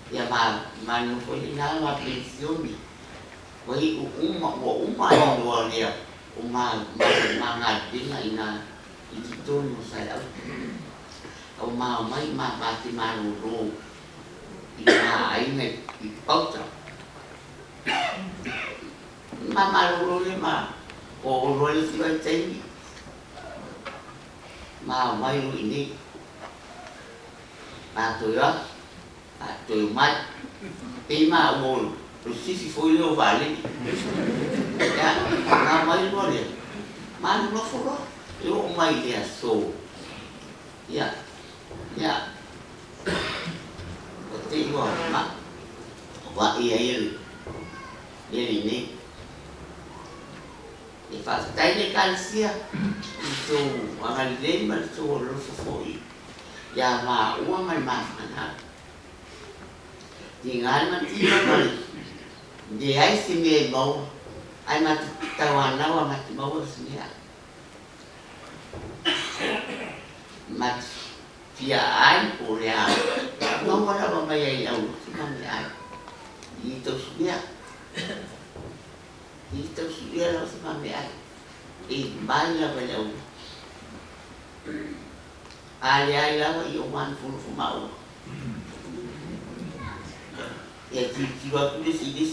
ya manu foi na ma pensioni foi uma ino le uma ngatinga ina ititono sa au mai bati manu ro ina ai me pauta manu ro le ma o ro le si vai tei mai ini tu mai tema o sisi foi o vale ya na mai no le manu no foro eu mai dia so ya o te go ma wa ele ni e faz dai le calcia so angal le mal so lo foi ya ma uma mai mana tinggal mati mana dia ai si me mau ai mati tawana wa mati mau sini mat via ai korea no mana ba mai ai au kami ai itu sudah lo kami ai banyak banyak ai lah yo man fulu mau ya ti waktu di sini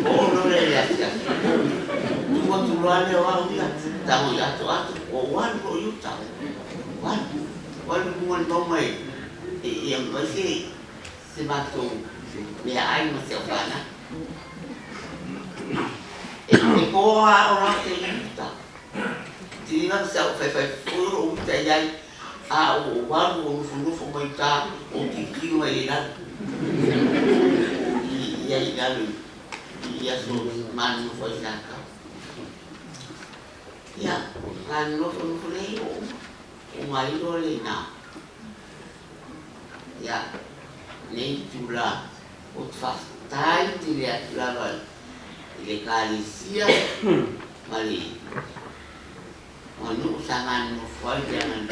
oh no le ya tu waktu luar le wa dia tahu ya tu wan ko yu tahu wan bukan tomai yang masih semacam ya ai masih apa ko orang kita thì nó sẽ phải phối hợp chạy dây ủ quá nguồn phụ nữ phụ mày ta ủ thì kêu mày đó dây ra rồi dây xuống man nó phải ra cao ya kan nó phụ lấy ủ mày đó lên nào ya nên chú là một phát tay thì là vậy legalisir mali Manu sangan foi jangan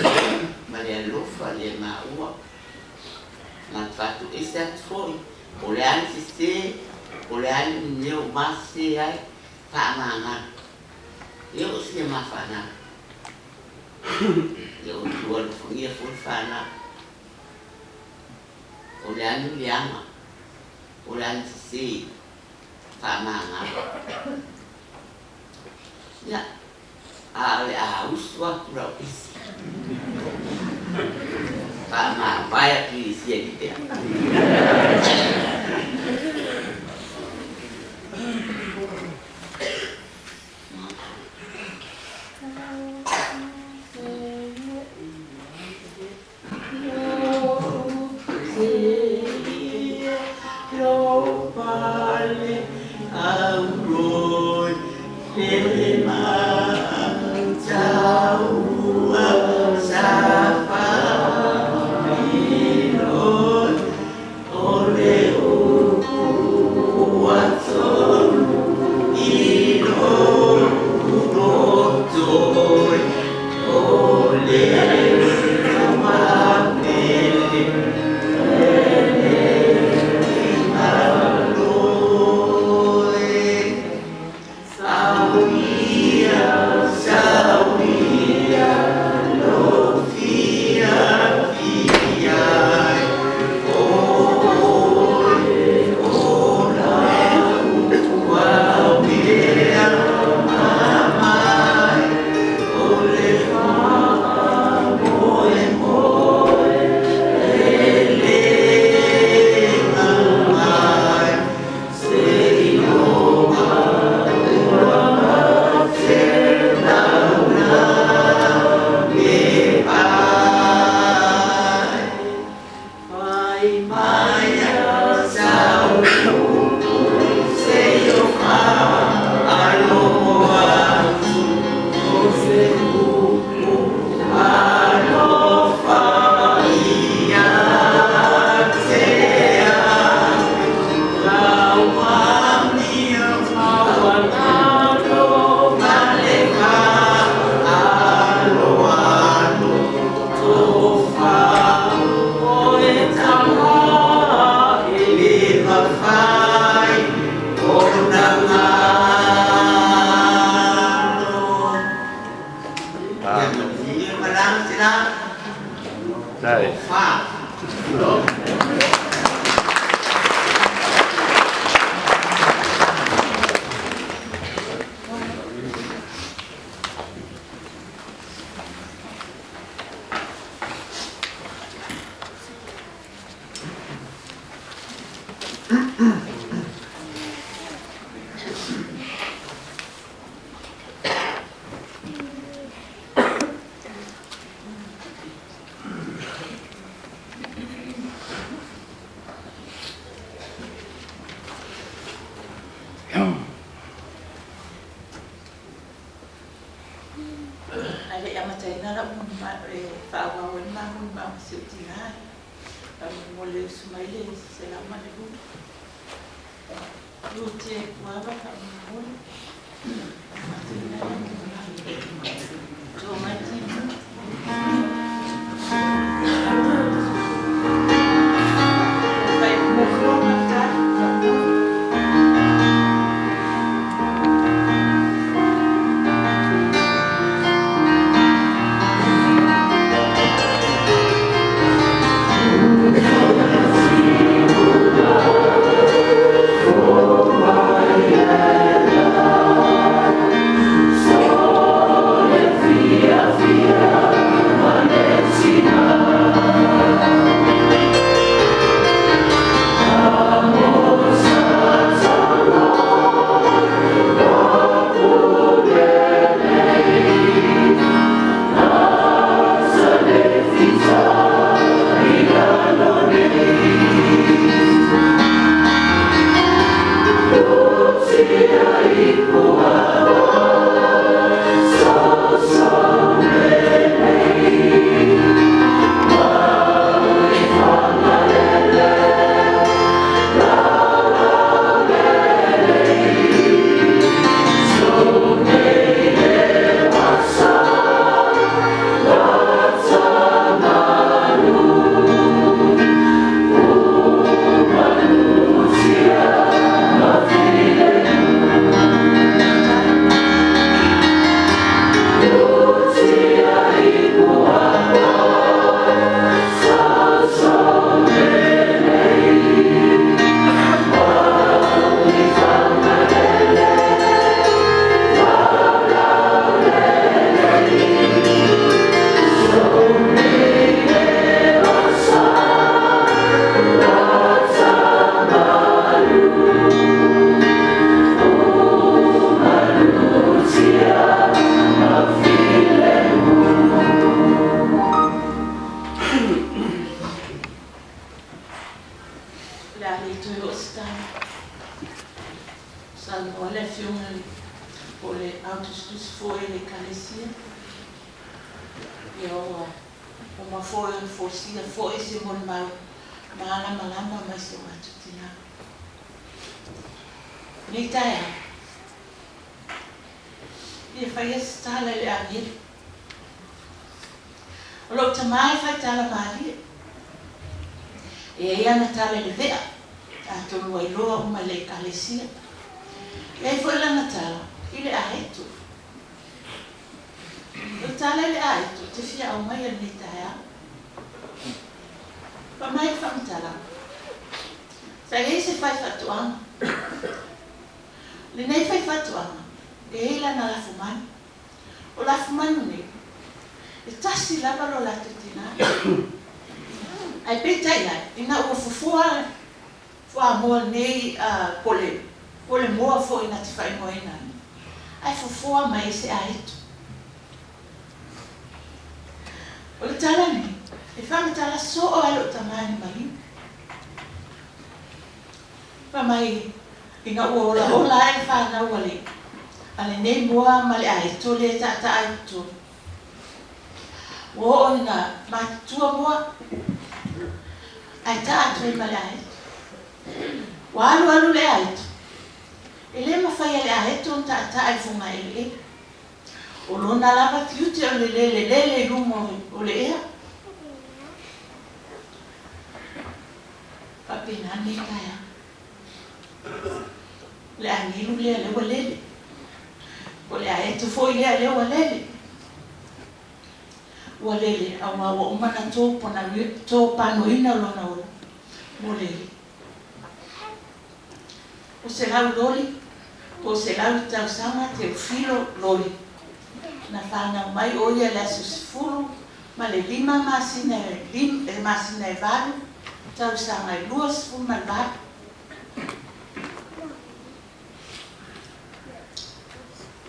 Maria lufa le maua manfaatu except foi olean sisi olean neu masih ai pamangan eu sih mafana eu jual fungia fulfana olean liama olean sisi pamangan ya ale aus waktu rapis Pak bayar di sini dia Sawi ina la mo fa wa ma mo se tina mo le sumaile se la ma le lu te wa ba ka mo jo ma ti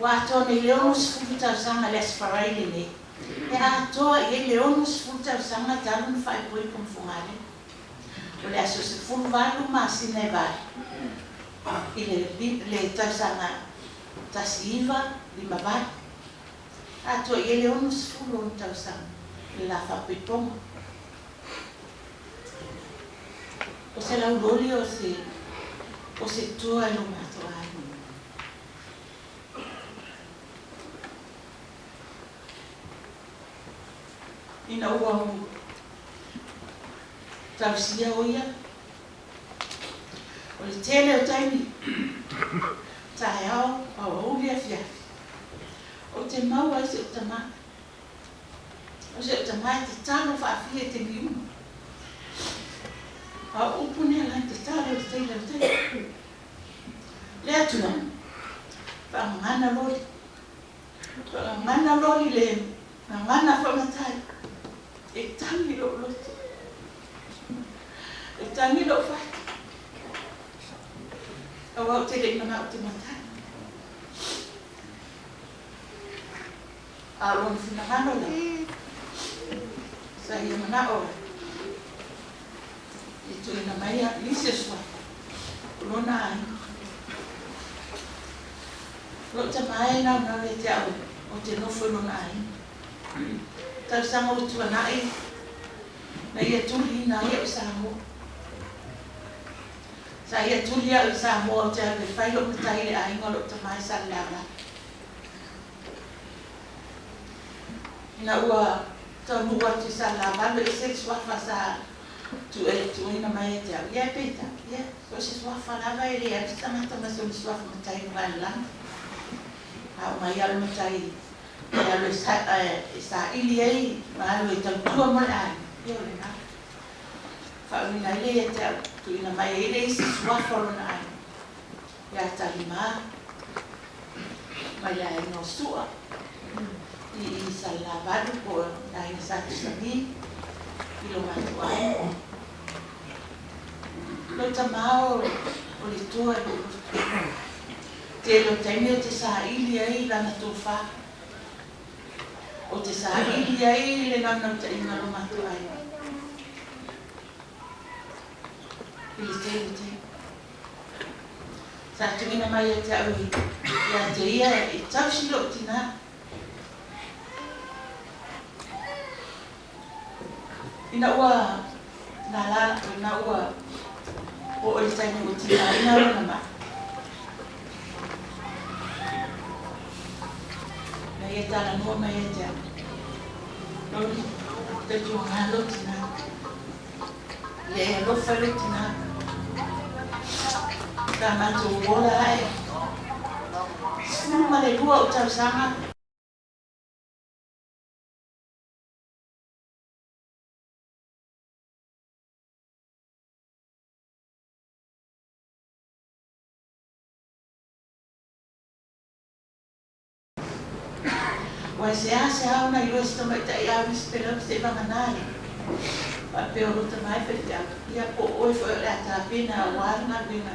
Wato ni leonus futa sanga les faraile ne. Ya to ye leonus futa sanga talun fai poi confungale. Ole aso se fun valu masine vai. Ile le ta sanga tasiva di mabai. Ato i ele onu sifulu onu tausanga. Le la whapiponga. O se lauroli o se tua no mato ai. Ina ua tausia o ia. O le tele o taimi. Tae au, au uli a fiafi. O te maua i se o tamai. O se o tamai te talo whaafi e te miuma. A upune ala te talo o te teila o teila. Le atuna. Whaangana lori. Whaangana lori le. Whaangana whamatai. E tangi lo loto. E tangi lo whai. Awa o te rei mana o te matai. Aron finangano la. Sa ia mana o. Ito ina mai a lise swa. Lona ai. Lo te mai na na le te au. O te nofo lona ai. Tau sanga o tua nai. Na ia tuli na ia o sango. Sa ia tuli a o sango o te ave whai lo mutai le ai ngolo te mai sa lama. Na ua tau mua tu sa lama le se swafa sa tu ina mai te au. Ia peta. Ia. So se swafa lava e le a tita mata ma so swafa mutai ngai lang. A mai al mutai. Ya lo sa ili ai ma lo ta tua mo ai yo le na fa mi na le te tu ina mai ele si swa for na ai ya ta lima ma ya no sua i sa lavado por na i sa tsami i lo ma tu ai lo tamao o le tua te lo temi te sa ili ai la na tu fa o te sahili ai le nana te ina lo matu ai. Ili te. Sa tu ina mai te au i. Ia te ia i tau silo tina. Ina ua nala, ina ua o oli taini o tina. Ina ua nama. Ia tala no mai ja. Lori te tuanga lo tina. Le lo falo tina. Kama tu bola ai. Semua le dua o tau sanga. Wai se asa una yo esto mai tai a espero se va manai. Pa pero te mai fete ya po o fo la ta pina warna bina.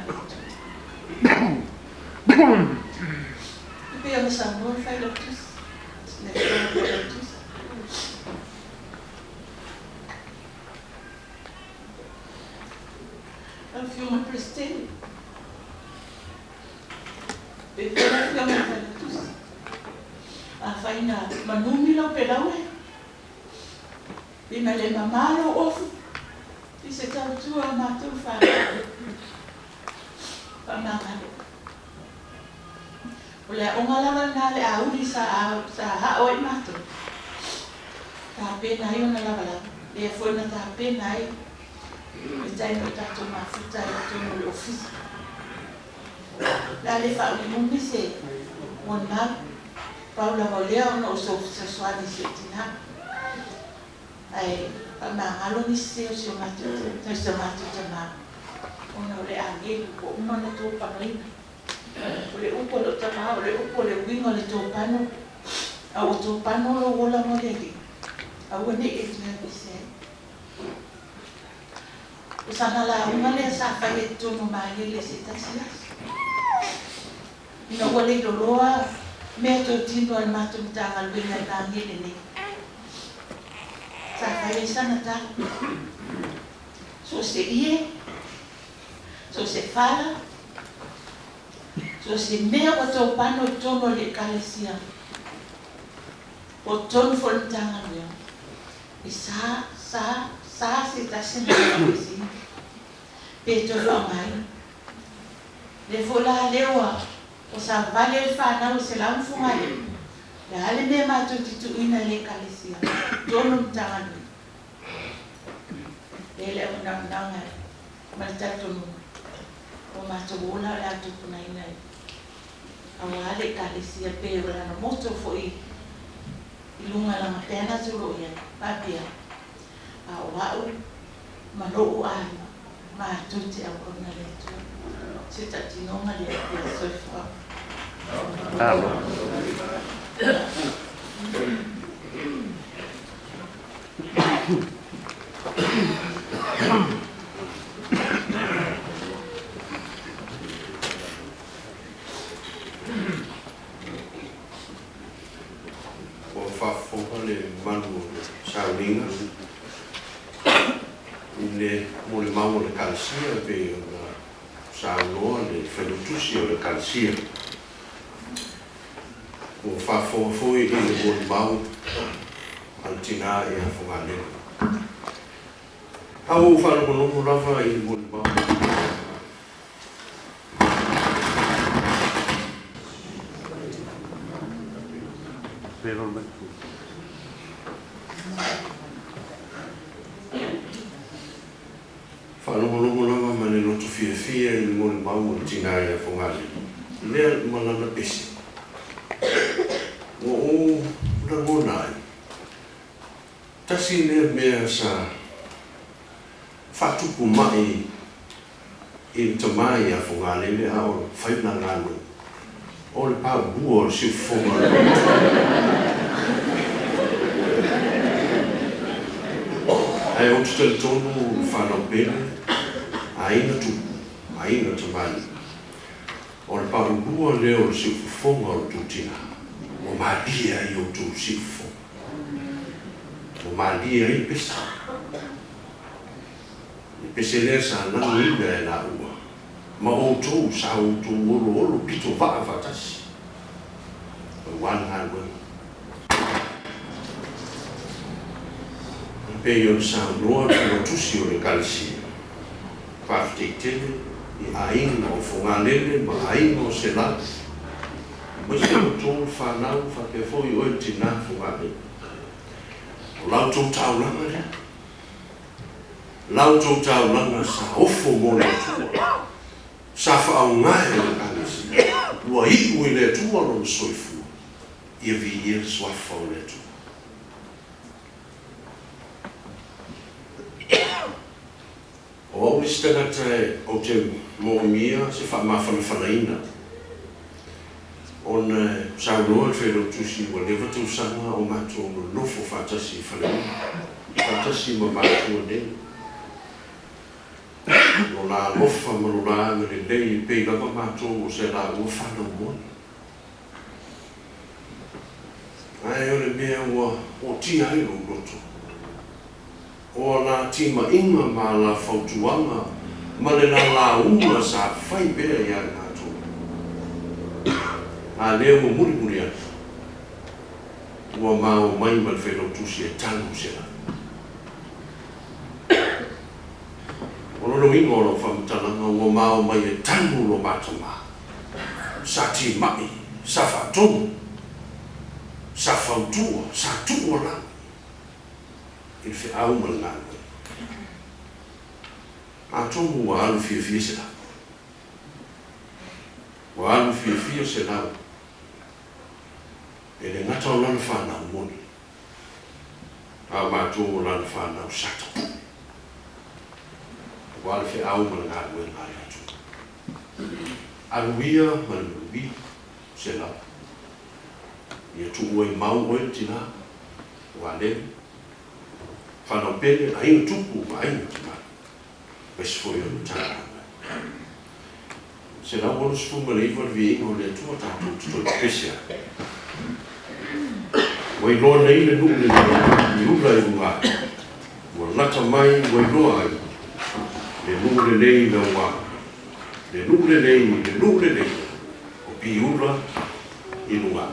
Pe yo sa no fa lo tus. Ne fa lo tus. Al fiume pristine. Pe yo me fa lo tus. A faina manumi lo pelaue. Ina le mamalo ofu. I se tau tua matu whanau. Whamangaro. O le ongalawa nga le auri sa hao i matu. Tā pēnā i ona lawa lawa. Le fwena tā pēnā i. E taino tato mafuta i tono le ofisi. La le whauni mumi se. Mon magu. Paula Molea no so swani se tina. Ai ma halo ni se o matu te matu te ma. Ona le angi ko una to panoina. Le upo lo tama le upo le wingo le to pano. A o to pano lo wola molegi. A woni e tena bise. Usana la una le sa fa e to no ma le se tasias. No wole do loa me to tino al matum tanga luina ka ngile ni. Sa kai sana ta. So se ie. So se fala. So se me o to pano tono le kalesia. o tonu fo le tanga lea. I sa se tasi na kisi. Pe to lo mai. Le fo la lewa o sa vale whanau se la mfungale. Le hale me mato titu ina le kalisia. Tonu tanga lea. Le le unang maltatonu. O mato wona la tukuna ina. Awale kalisia pe wala na moto fo i ilunga la matena zuro ya papia awau mano ai ma tuti a kona leto sita tinonga le ya sofa le manu saulinga le mo le mau le calcia pe saulo le felutusi o le calcia o fa fo i le mo mau antina e a fongale au fa no mo lava i le mo mau pero whanongonongo lava ma le loto fia i le mo le mau o tina e a fongale lea malana pesi o rangona ai tasi lea mea sa whatupu mai i le tamai a fongale lea o whaina ngano o le pā bua o le siu fonga ai o te tele tonu whanau pene aina tupu, aina tamai o le pā bua leo le siu fonga o le tutina o maalia i o tu siu fonga o maalia i pesa i pese lea sa nangu ina e na ua ma o tō sa o tō olo pito vaa fatasi. One hand way. Pe yon sa noa tō tusi o le kalisi. Whafte tele, i aina o whangalele, ma aina o se la. Ma se o tō whanau, whakefo i oe tina whangalele. O lau tō tau langa rea. Lau tō tau langa sa ofo mo le tua. Sa whaau ngai o le kalisi. Ua hiku i le tua lo soifu. Ia vi ia swafa o le tua. O au isi tangata o te moomia se wha mawhanawhanaina. O na saunoa whero tusi wa lewa tau sanga o mato no nofo whatasi whanaina. Whatasi ma mato o nei. O la lofa ma lo la anga le lei pei lava mato o se la ua whanau moni. Ai o le mea ua o tia hai o roto. O la tima inga ma la fautuanga ma le la unga sa whai bea ia mato. A leo mo muri muri atu. Ua mao mai ma le whenau tusi e tanu se la. O lo ingo o lo whamutananga ua mao mai e tanu lo matama. Sa ti mai, sa whatonu, sa whautua, sa tua la. I whi au ma ngānga. A tongu wa alu fia se la. Wa alu fia se la. E le ngata o lana whanau moni. A mātou o lana whanau sata. Wala fi au ma ngā ue ngā atu. Aruia ma le rubi se la. Ia tu ue mau oe tina. Wale. Whanau pene a inga tupu ma inga tina. Wesi foi o tanga. Se la wala sfunga le iwa vi inga o le tua tātou tuto pesia. Wai loa nei le nukle i ula i unga. Wala nata mai wai loa ai. Le nukle nei me unga. Le nukle nei. O pi ula i unga.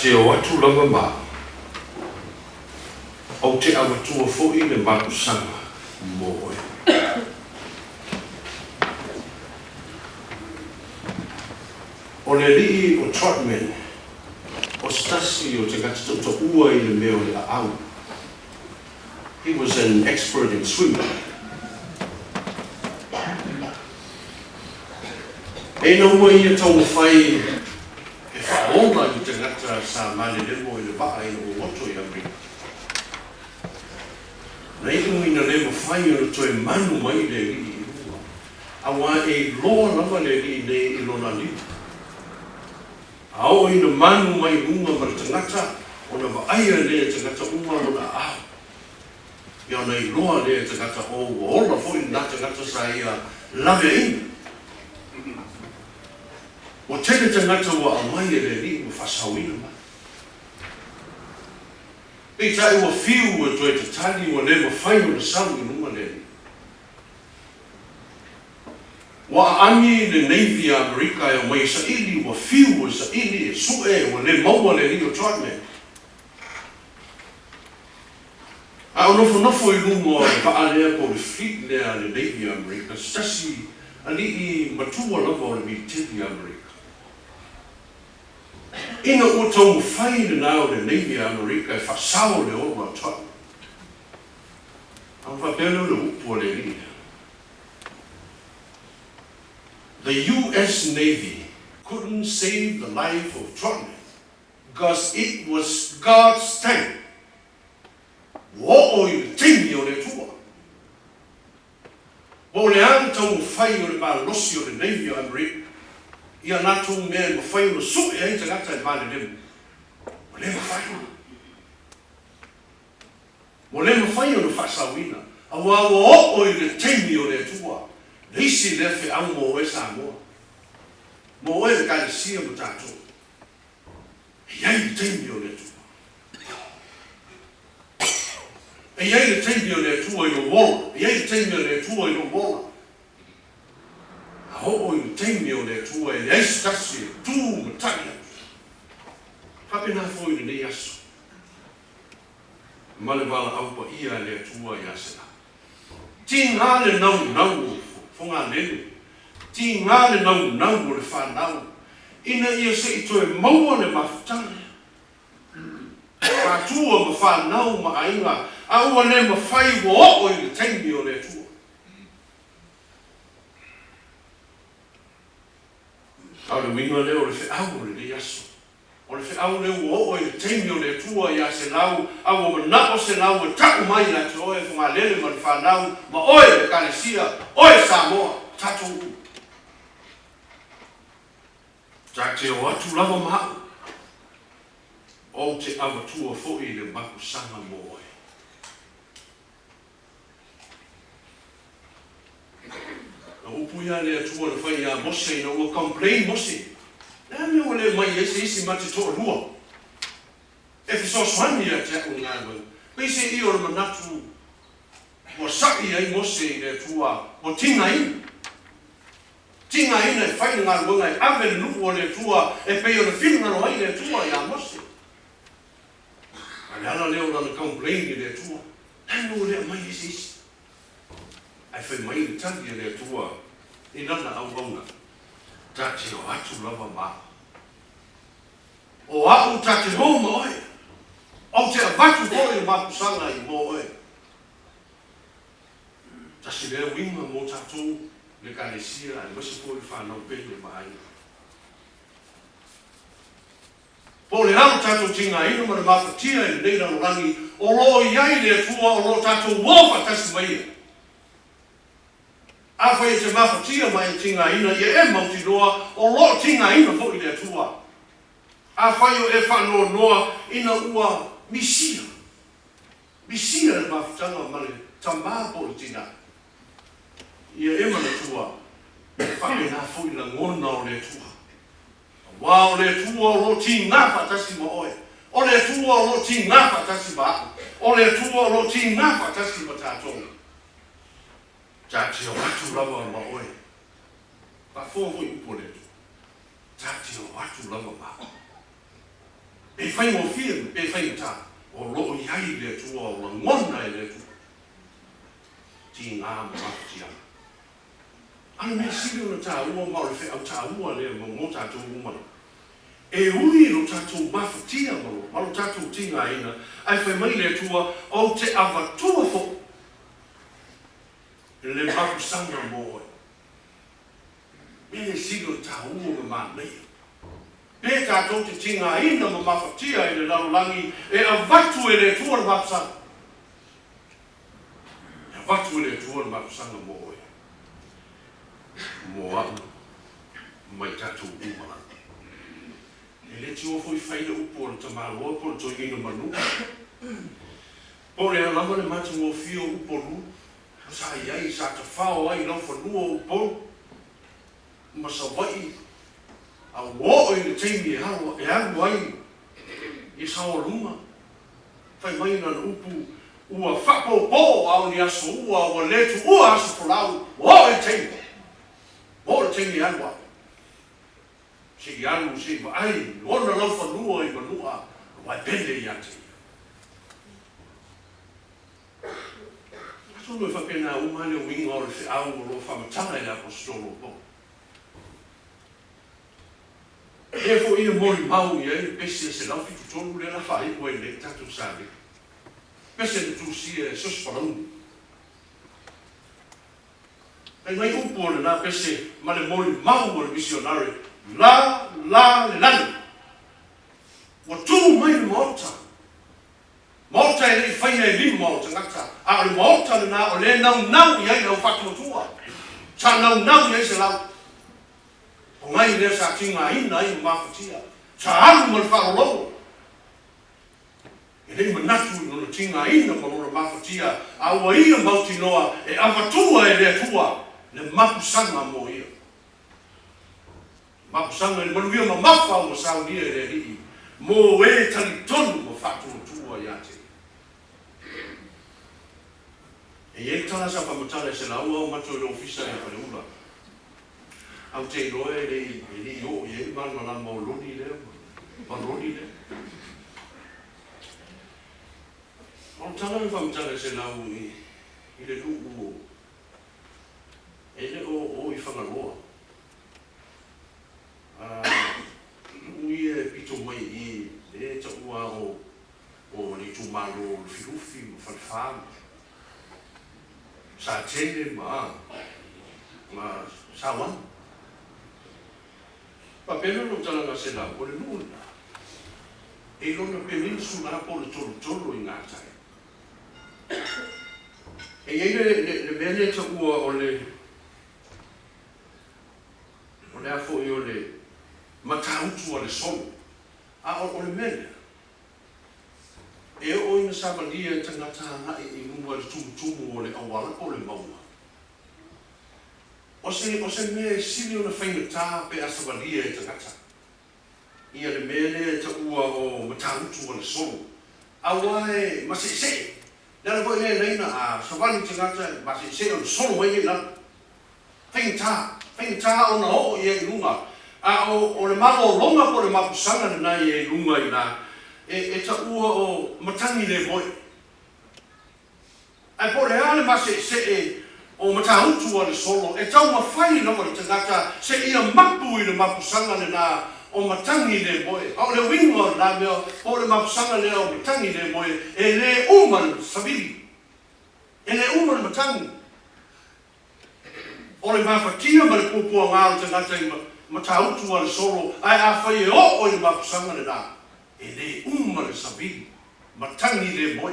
te o atu lava ma. O te awa tua fo'i le makusanga mo oe. O le li'i o Trotman, o stasi o te kata ua I le meo le au. He was an expert in swimming. E na ua ia tau whai e whaona I te ngata sa mane lemo I le waa I o moto I Amerika. Na I ina lemo whai o le toi manu mai le li a wā e loa lava le li ne I lona li. A o ina manu mai unga ma le tangata o na waaia le tangata unga o na au. Ia nei loa le tangata o ola fo I na tangata sa ia lave ina. O tele tangata wa amai le li o whasawina ma. Pei tai ua fiu o toi te tali o le mawhai o na sawi numa le li. Wa ami le Navy Amerika e o mai sa ili wa fiu o sa ili e sue o le maua le li o Trotman. A o nofo I lumo o paa lea po le fleet lea le Navy Amerika, stasi ali I matua lava o le military Amerika. Ina o tau whai le nao le Navy Amerika e whasao le o wa Trotman. Ang whapelo le upu o le li. The US Navy couldn't save the life of Trotman because it was God's tank. Wo I tingi o le tua. Wo le antau whai o le losi o le Navy o Amerika. Ia natu mea whai o le suke ai te ngata I male lemu. Wo le mawhai o. Wo le mawhai o le whasawina. A wā wo I le tingi o le tua. Leisi le fe au mo e sa mo. Mo e ka le sia mo tato. Iai le teimi o le tua. Iai le teimi o le tua I o wola. Iai le teimi o le tua I o wola. A ho o le teimi o le tua e le eisi tasi e tu mo tani atu. Pape na fo I le nei aso. Male wala au pa ia le tua I asena. Tinga le nau fonga lele. Ti ngale nau le whanau. Ina ia se I toe maua le mawhutanga. Kātua ma whanau ma ainga. A ua le mawhai wo o I le teimi o le tua. Au le winga leo o le whiau le le aso. O le whiau leo wo o I le teimi o le tua ia se lau. Au o manako se lau e taku mai na te oe fonga lele ma le whanau. Ma oe le kalesia. Oe Samoa. Tatou. Ta te o atu lava maha. O te awa tua fo'i le maku sanga mo oe. Na upu ia le atua le whai a mose na ua complain mose. Na me o le mai isi mati toa lua. E fiso swani a te aku ngā wau. Pese I o le manatu. Mo saki ai mose le atua. Mo tinga ina. Tinga ina e whai ngā runga e awe le nuku o le tua e pei o le whina no ai le tua I a mose. A le ana leo rana complain I le tua. Hano o le mai isi. Ai whai mai le tangi le tua I nana au waunga. Tate o atu lava maa. O au tate ho mo oe. O te avatu ho I mapusanga I mo oe. Tasi lea winga mo tatou le kalesia le wasi po le whanau pele mai. Po le hau tatou tinga ino ma le mawhatia I le neira no rangi o lo iai le tua o lo tatou wofa tasi mai. A whai te mawhatia mai tinga ina I mauti loa o lo tinga ina po I le tua. A whai o whanau noa ina ua misia. Misia le mawhatanga ma le tamā po le tinga. Ia ema le tua, whake nā fui la ngona o le tua. Wā o le tua o lo ti ngāwha tasi ma oe. O le tua o lo ti ngāwha tasi ma aku. O le tua o lo ti ngāwha tasi ma tātou. Tāti o atu lava ma oe. Pa fō hui upo le tua. Tāti o atu lava ma. e whai mo fia, e whai ta, o loo i hai le tua, o la ngona e le tua. Ti ngā mawhatia. Ana me siri o ta ua mao le whi au ta ua le mo tātou umana. E ui no tātou mawhatia maro, maro tātou tinga ina, ai whai mai le tua, o te awatua fo. Le maku sanga mo e. Mene siri o ta ua me maa nei. Pe tātou te tinga ina ma mawhatia i le larolangi, e awatu e le tua le maku sanga. E awatu e le tua le maku sanga mo e. Mo au, mai tātou umana. E le tio foi whaile upo le tamaroa, po le toingina manu. Po le alama le matu o fio upo lu. Sa iai, sa ta whao ai, lau whanua upo. Ma sa wai. A wo i le teimi e haru ai. I sawa lunga. Whai mai na upu. Ua whapo po au ni aso ua, ua letu ua aso polau. Wo i teimi. Wo le teimi anu ai. Se anu se va ai, ona lau whanua i manua. Wai pende i ate. Sono fa pena umane winga o se au lo fa matanga ina apostolo po. E fo ina mori mau ye pese se la fitu tonu le la fa i ko le tatu sabe. Pese tu si so spalon. Ai mai upo na pese male mori mau o missionary la la. Wa tu mai morta. Morta e whaia e li morta ngata. A le morta le na o le nau iai lau whatu tua. Sa nau iai se lau. O ngai le sa tinga ina i mawhatia. Sa alu mal whaolou. E le manatu no le tinga ina malora mawhatia. A ua ia mauti noa e awatua e le tua. Le mapusanga mo ia. Mapusanga e manuia ma mawha o masaunia e le rii. Mo e tali tonu ma whatu tua ia te. E e tala sa whamatala se la ua o mato le ofisa e whare ula. Au te iloa e li o e mana ma o loni le. Ma loni le. O tala e whamatala se la ua i le lu o. E le o i whangaroa. Ui e pito mai i e ta ua o ni tu malo firufi o whalwhanga. Sa tele ma sawan. Pa pena no tala na se la o le luna. E lona peninsula po le tolo i ngatai. E iei le mele ta ua o le afo i o le matautu o le solo. A o le mele. E o ina samalia tangata na i ngua le tumu o le awala o le maua. O se me sili o na whainata pe a samalia e tangata. Ia le mele ta ua o matautu o le solo. Awa e masese. Nara koe le leina a savani tangata masese o le solo e na. Whainata o na o i e lunga. A o le malo longa po le mapusanga na i e lunga i na. E ta ua o matangi le moi. Ai po le ale mase se e o matautu a le solo. E tau mawhai na wari tangata se ia mapu i le mapusanga le na o matangi le moi. A o le wingo na mea o le mapusanga le o matangi le moi. E le uman sabili. E le uman matangi. O le mawhatia ma le pupua ngāo tangata i matautu a le solo. Ai a whai o le mapusanga le na. E le uma le sabili, matangi le moe.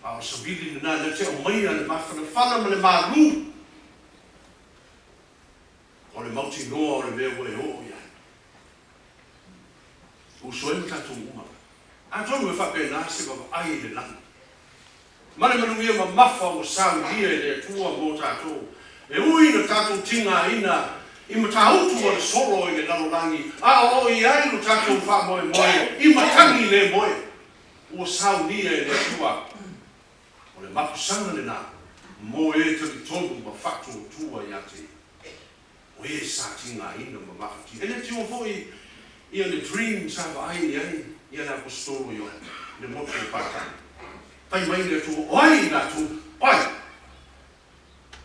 A o sabili le nā te o maia le mawhana ma le maru. O le mauti noa o le mea ue o ia. O soe ma tatu uma. A tonu e whape nā se wawa ai le lana. Mane manuia ma mawha o sau dia e le tua mō tātou. E ui na tātou tinga ina I matautu o le solo i le lalolangi. A o I ai no tātou wha moe moe. I matangi le moe. Ua sau nia e le tua. O le mapusanga le nā. Mo e tali tonu ma whatu o tua i ate. O e sa tinga ina ma mawhati. E le tio foi ia le dream sa vai ai ia na apostolo yo le moto pata pai mai le tu oi la tu oi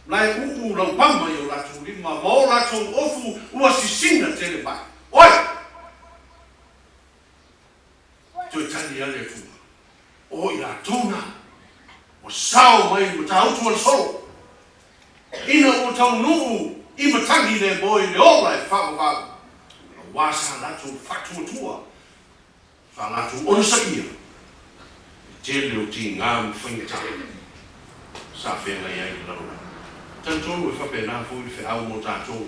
lai u lo pama yo la tu li ma mo la tu ofu ua sisina tele ba oi tu tani ale tu oi la tuna o sao mai mo tau tu al solo ina o tau nu i matangi le boy le ola e whakawau. Wasa latu whaktuatua. Wha latu onsa ia. Te leo ti ngā mwhingatanga. Sa whenga ia i laura. Tantonu e whapena fui whi au mo tātou.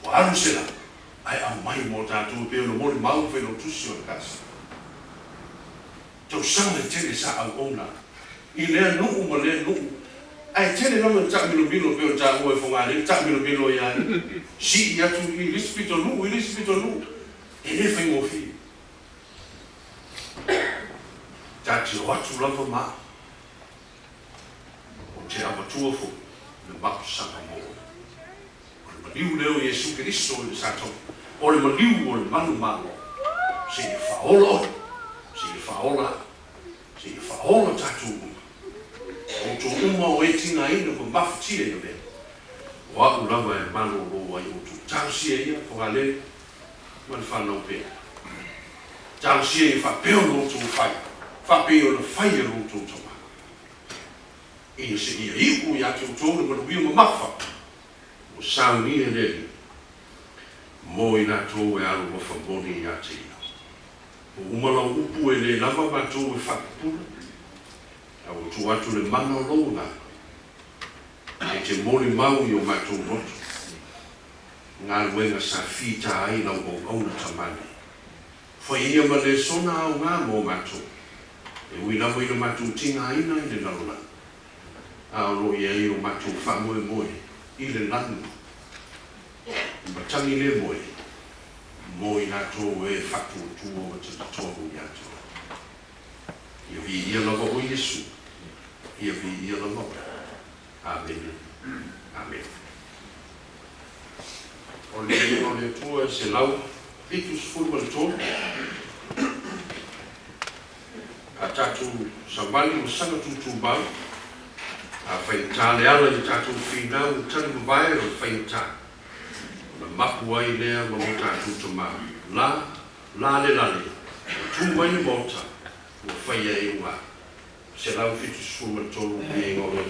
O aru sena. Ai au mai mo tātou peo no mori mau wheno tusi o kasi. Tau sanga tele sa au ona. I lea nuu ma lea nuu. Ai tele no ta milo pe ta o fongale ta milo ya si ya tu i rispito lu e le fai mo fi ta ti o tu la ma o te ava tu fo le ba sa mo o liu leo Yesu Cristo le sa to o le liu o le manu ma si fa ola ta tu o to uma o etinga ina ko mafutia yo be wa ulava e mano lo wa yo tu tausia ia ko ale man fa no pe tausia e fa peo no tu fa peo no fa ia no tu toma e se ia iku ya tu to no bi mo mafa o sa ni ele mo ina to e alu mo fa boni ya ti o uma la upu ele lava ba to e fa pu au tu atu le mana longa e te mori mau i o mātou roto ngā ruenga sa whita ai lau o auna tamane whai ia ma le sona au ngā mō mātou e ui lau i le mātou tinga aina i le narona a ro ia i o mātou wha moe moe i le nanu i matangi le moe mo i nātou e whatu o tuo o te tatoru i ato ia vi ia lava o Yesu ia vi ia lava. Amen. Amen. O le tua se lau fitus fulma le tonu a tatu sambali o sanga tutu bau a whainta le ala i tatu whina o tani mawai o whainta na mapu ai lea ma mo tatu tama la le lale tu wai ni mota o whaia e ua se lau fitus fulma le tonu e ngore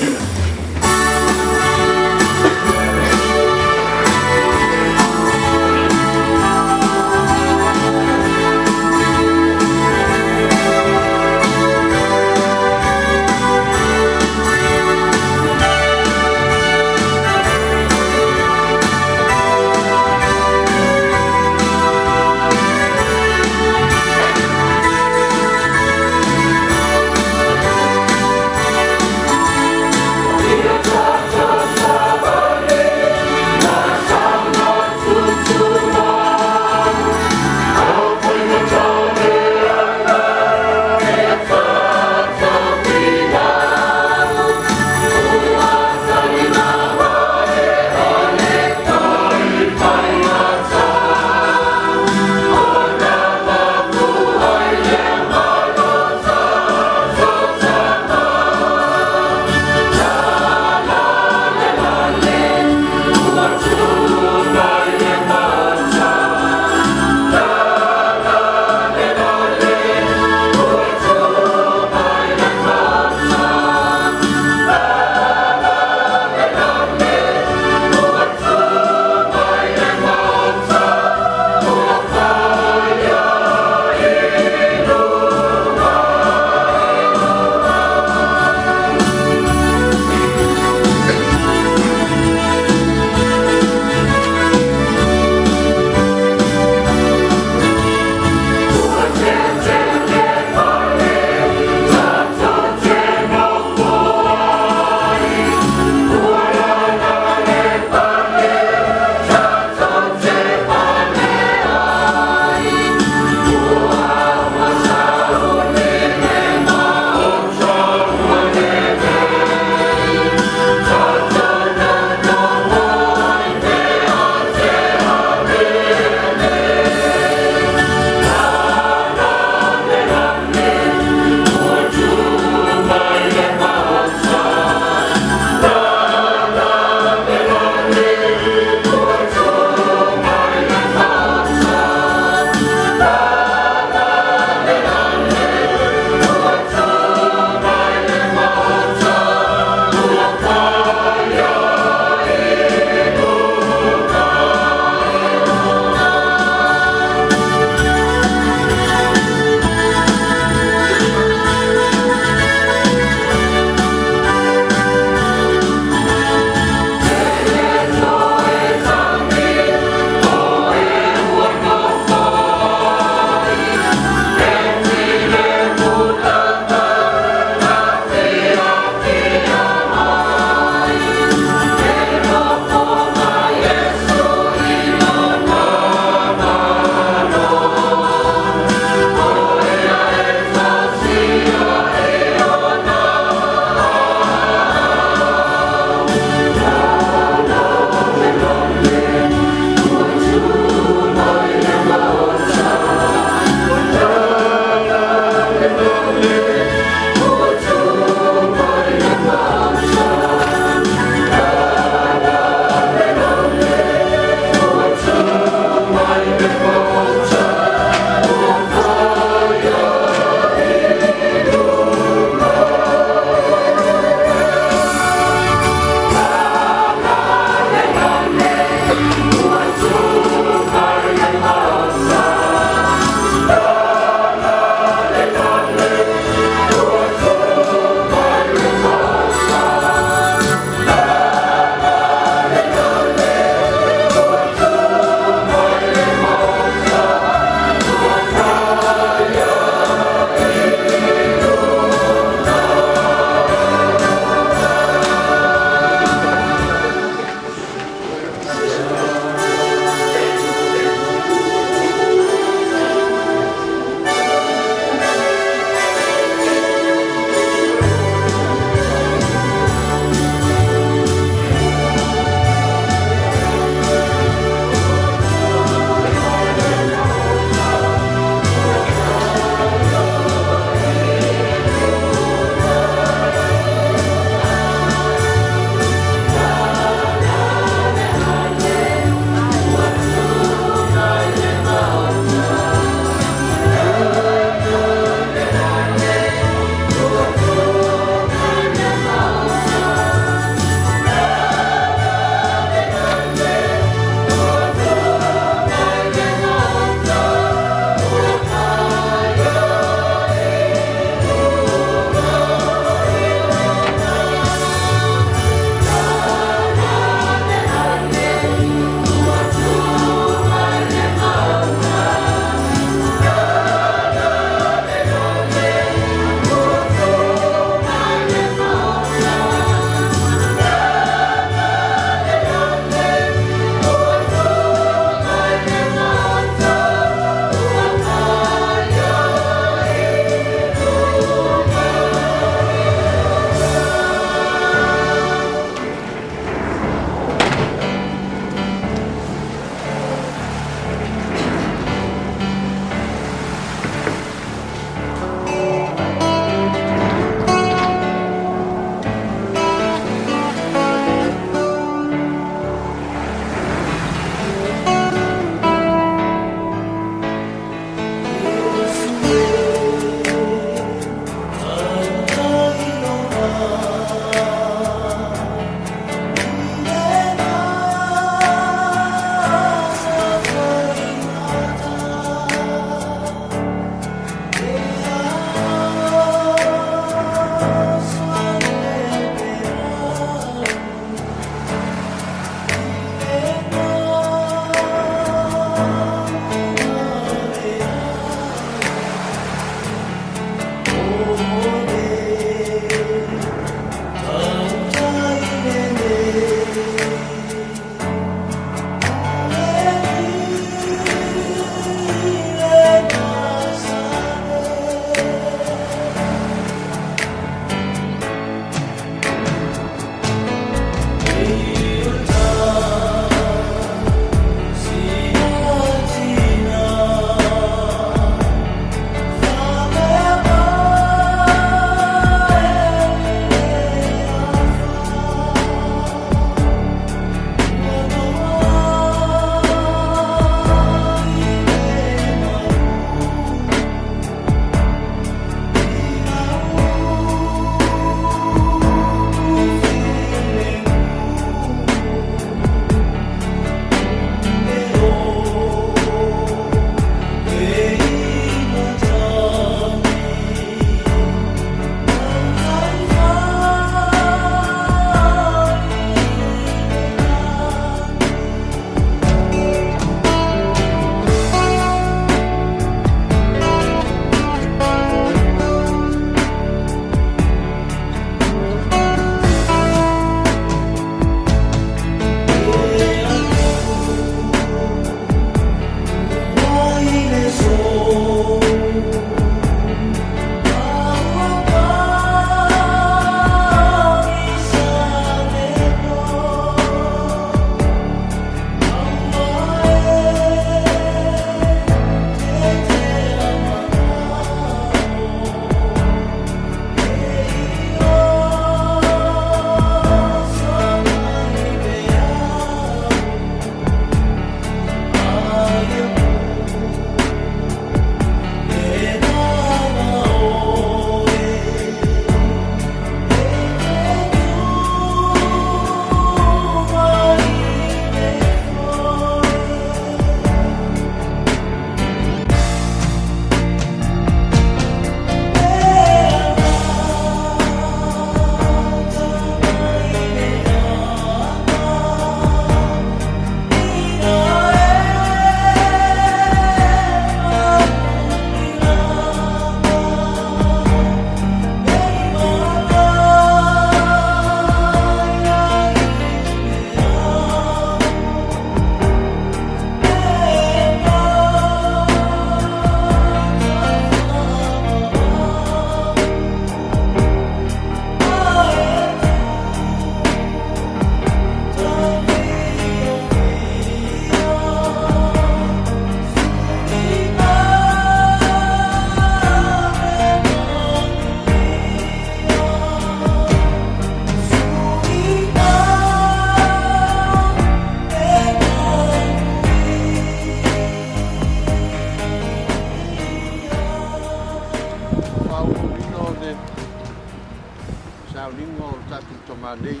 tama nei.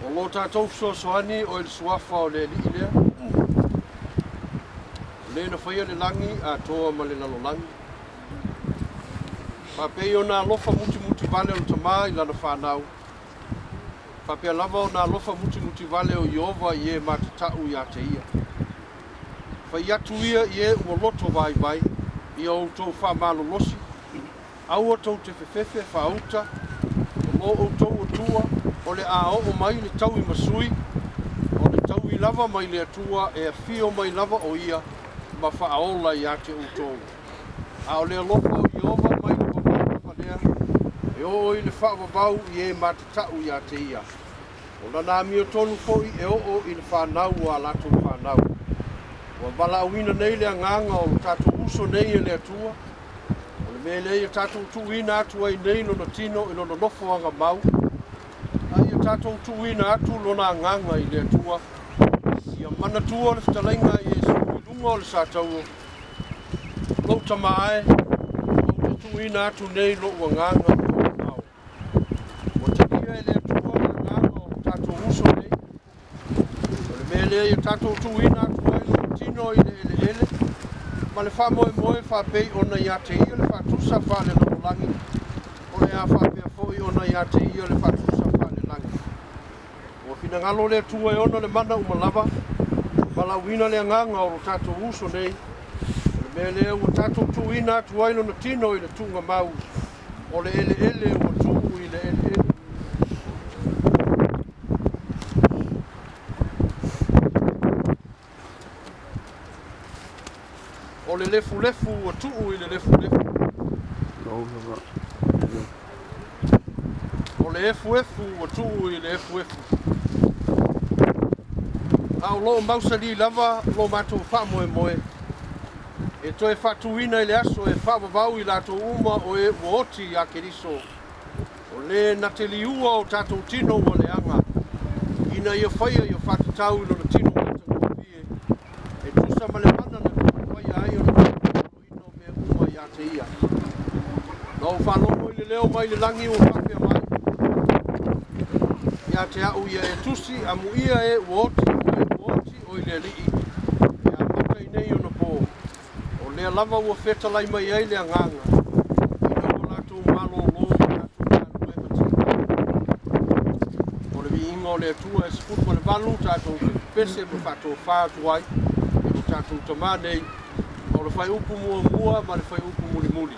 O lo tātou soasoani o le suafa o le li lea. Le na whaia le langi a toa ma le lalolangi. Whapei o nā lofa muti vale o tamā i lana whanau. Whapea lava o nā lofa muti vale o Iova i e matatau i a te ia. Whai atu ia i e ua loto vai i o tau whamalo losi. Aua tau te whewhewe whauta, o lo o tau o tua, o le a o mai le tau i masui, o le tau i lava mai le atua e a fio mai lava o ia, ma whaaola i ate o tau. A o le alofa o Iova mai le wabau whanea, e o i le whaavavau i e matatau i ate ia. O la nā mio tonu fōi e o i le whanau a lato whanau. O wala awina nei le nganga o tato uso nei e le atua, me le tatou tuina atu ai nei lona tino i lona lofo anga mau. Ai tatou tuina atu lona nganga i le atua. Ia mana tua le whtalainga i e suilunga o le sātau. Lau tamae, lau tuina atu nei lo ua nganga i lona mau. O te kia e le atua le nganga o tatou uso nei. O le me le tatou tuina atu ai lona tino i le ele. Ma le whamoe whapei ona i ate ia le whatusa whale langi. O le a whapea fōi ona i ate ia le whatusa whale langi. O whina ngalo le tua e ona le mana umalava. Mala wina le nganga o lo tato uso nei. O le mele ua tato tuina atu ailo na tino i le tunga mau. O le ele ua tuu i le ele. O le lefu ua tuu i le lefu. O le efu ua tuu i le efu. A o lo mausali lava lo matou whamoe. E toe whatuina i le aso e whavavau i lato uma o e uoti a keriso. O le nateli ua o tatou tino o le anga. Ina ia whaia ia whatatau i lona tino o tatou vie. E tusa male mana na whaia ai o te ia. Nau whanongo i le leo mai le langi o whapea mai. Ia te au ia e tusi, amu ia e uoti o i le lii. E a maka i nei o na pō. O lea lava ua whetalai mai ai le anganga. Ina o lato malo lo o lato malo e mati. O le vi inga o le atua e sikutu ma le valu tato pese me whato whātu ai. E o tato tamanei. O le whai upu mua ma le whai upu muli.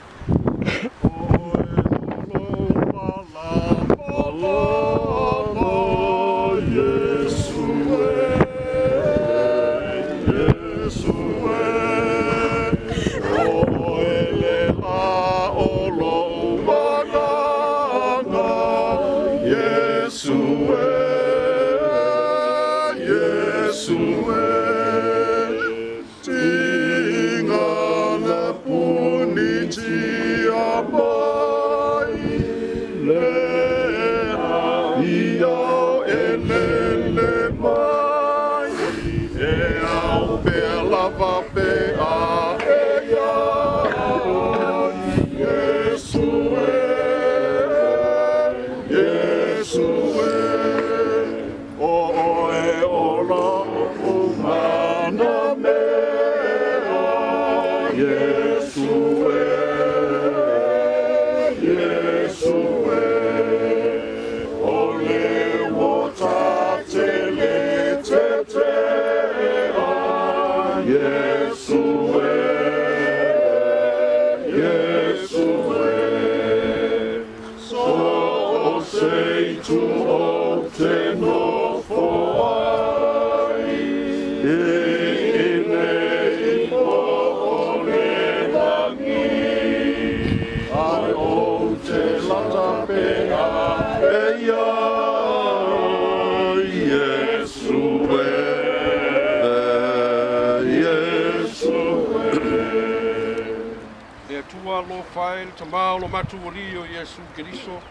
Tamalo matu o Yesu Keriso.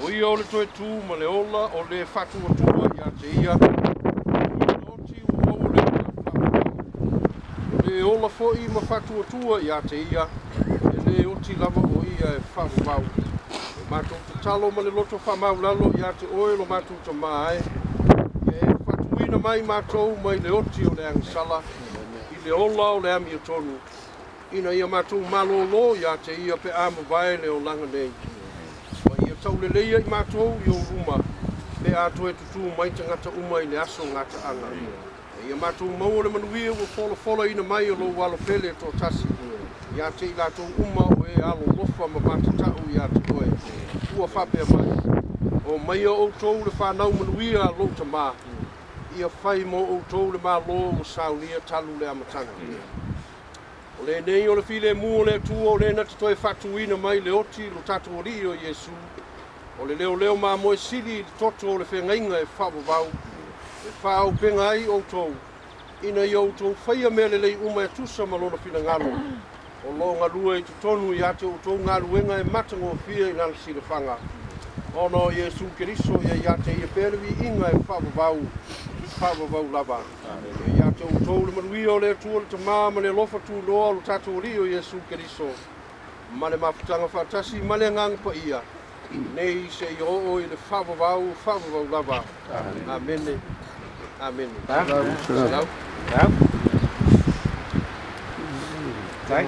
O ia o le toe tū ma le ola o le whatu atua i a te ia. I noti o le whatu. Le ola fo i ma whatu atua i a te ia. E le oti lava o ia e whatu mau. Mātou te talo ma le loto whamaulalo ia te oe lo mātou ta mai. E whatuina mai mātou mai le oti o le angisala. I le ola o le ami o tonu. Ina ia mātou malolo ia te ia pe ama vai le o langa nei. Ma ia tau le leia i mātou i o ruma. Pe ato e tutu mai te ngata uma i le aso ngata anga. Ia mātou maua le manuia ua fola ina mai o lo walo pele to tasi. Ia te i lātou uma o e alo lofa ma mātatau ia te koe. Ua whapea mai. O mai o outou le whanau manuia a lo tamā. Ia whai mo outou le mā lo o saulia talu le amatanga. O le nei o le file mua o le atua o le na te toi whatuina mai le oti lo tatu o ri o Iesu. O le leo mā moe sili le toto o le whengainga e whapavau. E whao penga ai outou. Ina i outou whaia mea le lei uma e tusa malona whina ngalo. O lo ngalua i tutonu i ate outou ngaluenga e matango fia i nana sila whanga. Ono Iesu Keriso i ate i a perewi inga e whapavau lava. I ate outou le manuia o le atua le tamā ma le lofa tu loa lo tatu o rio Iesu Keriso. Ma le mafutanga whatasi ma le ngang pa ia. Nei se i o i le whapavau lava. Amen. Amen. Salam. Đấy.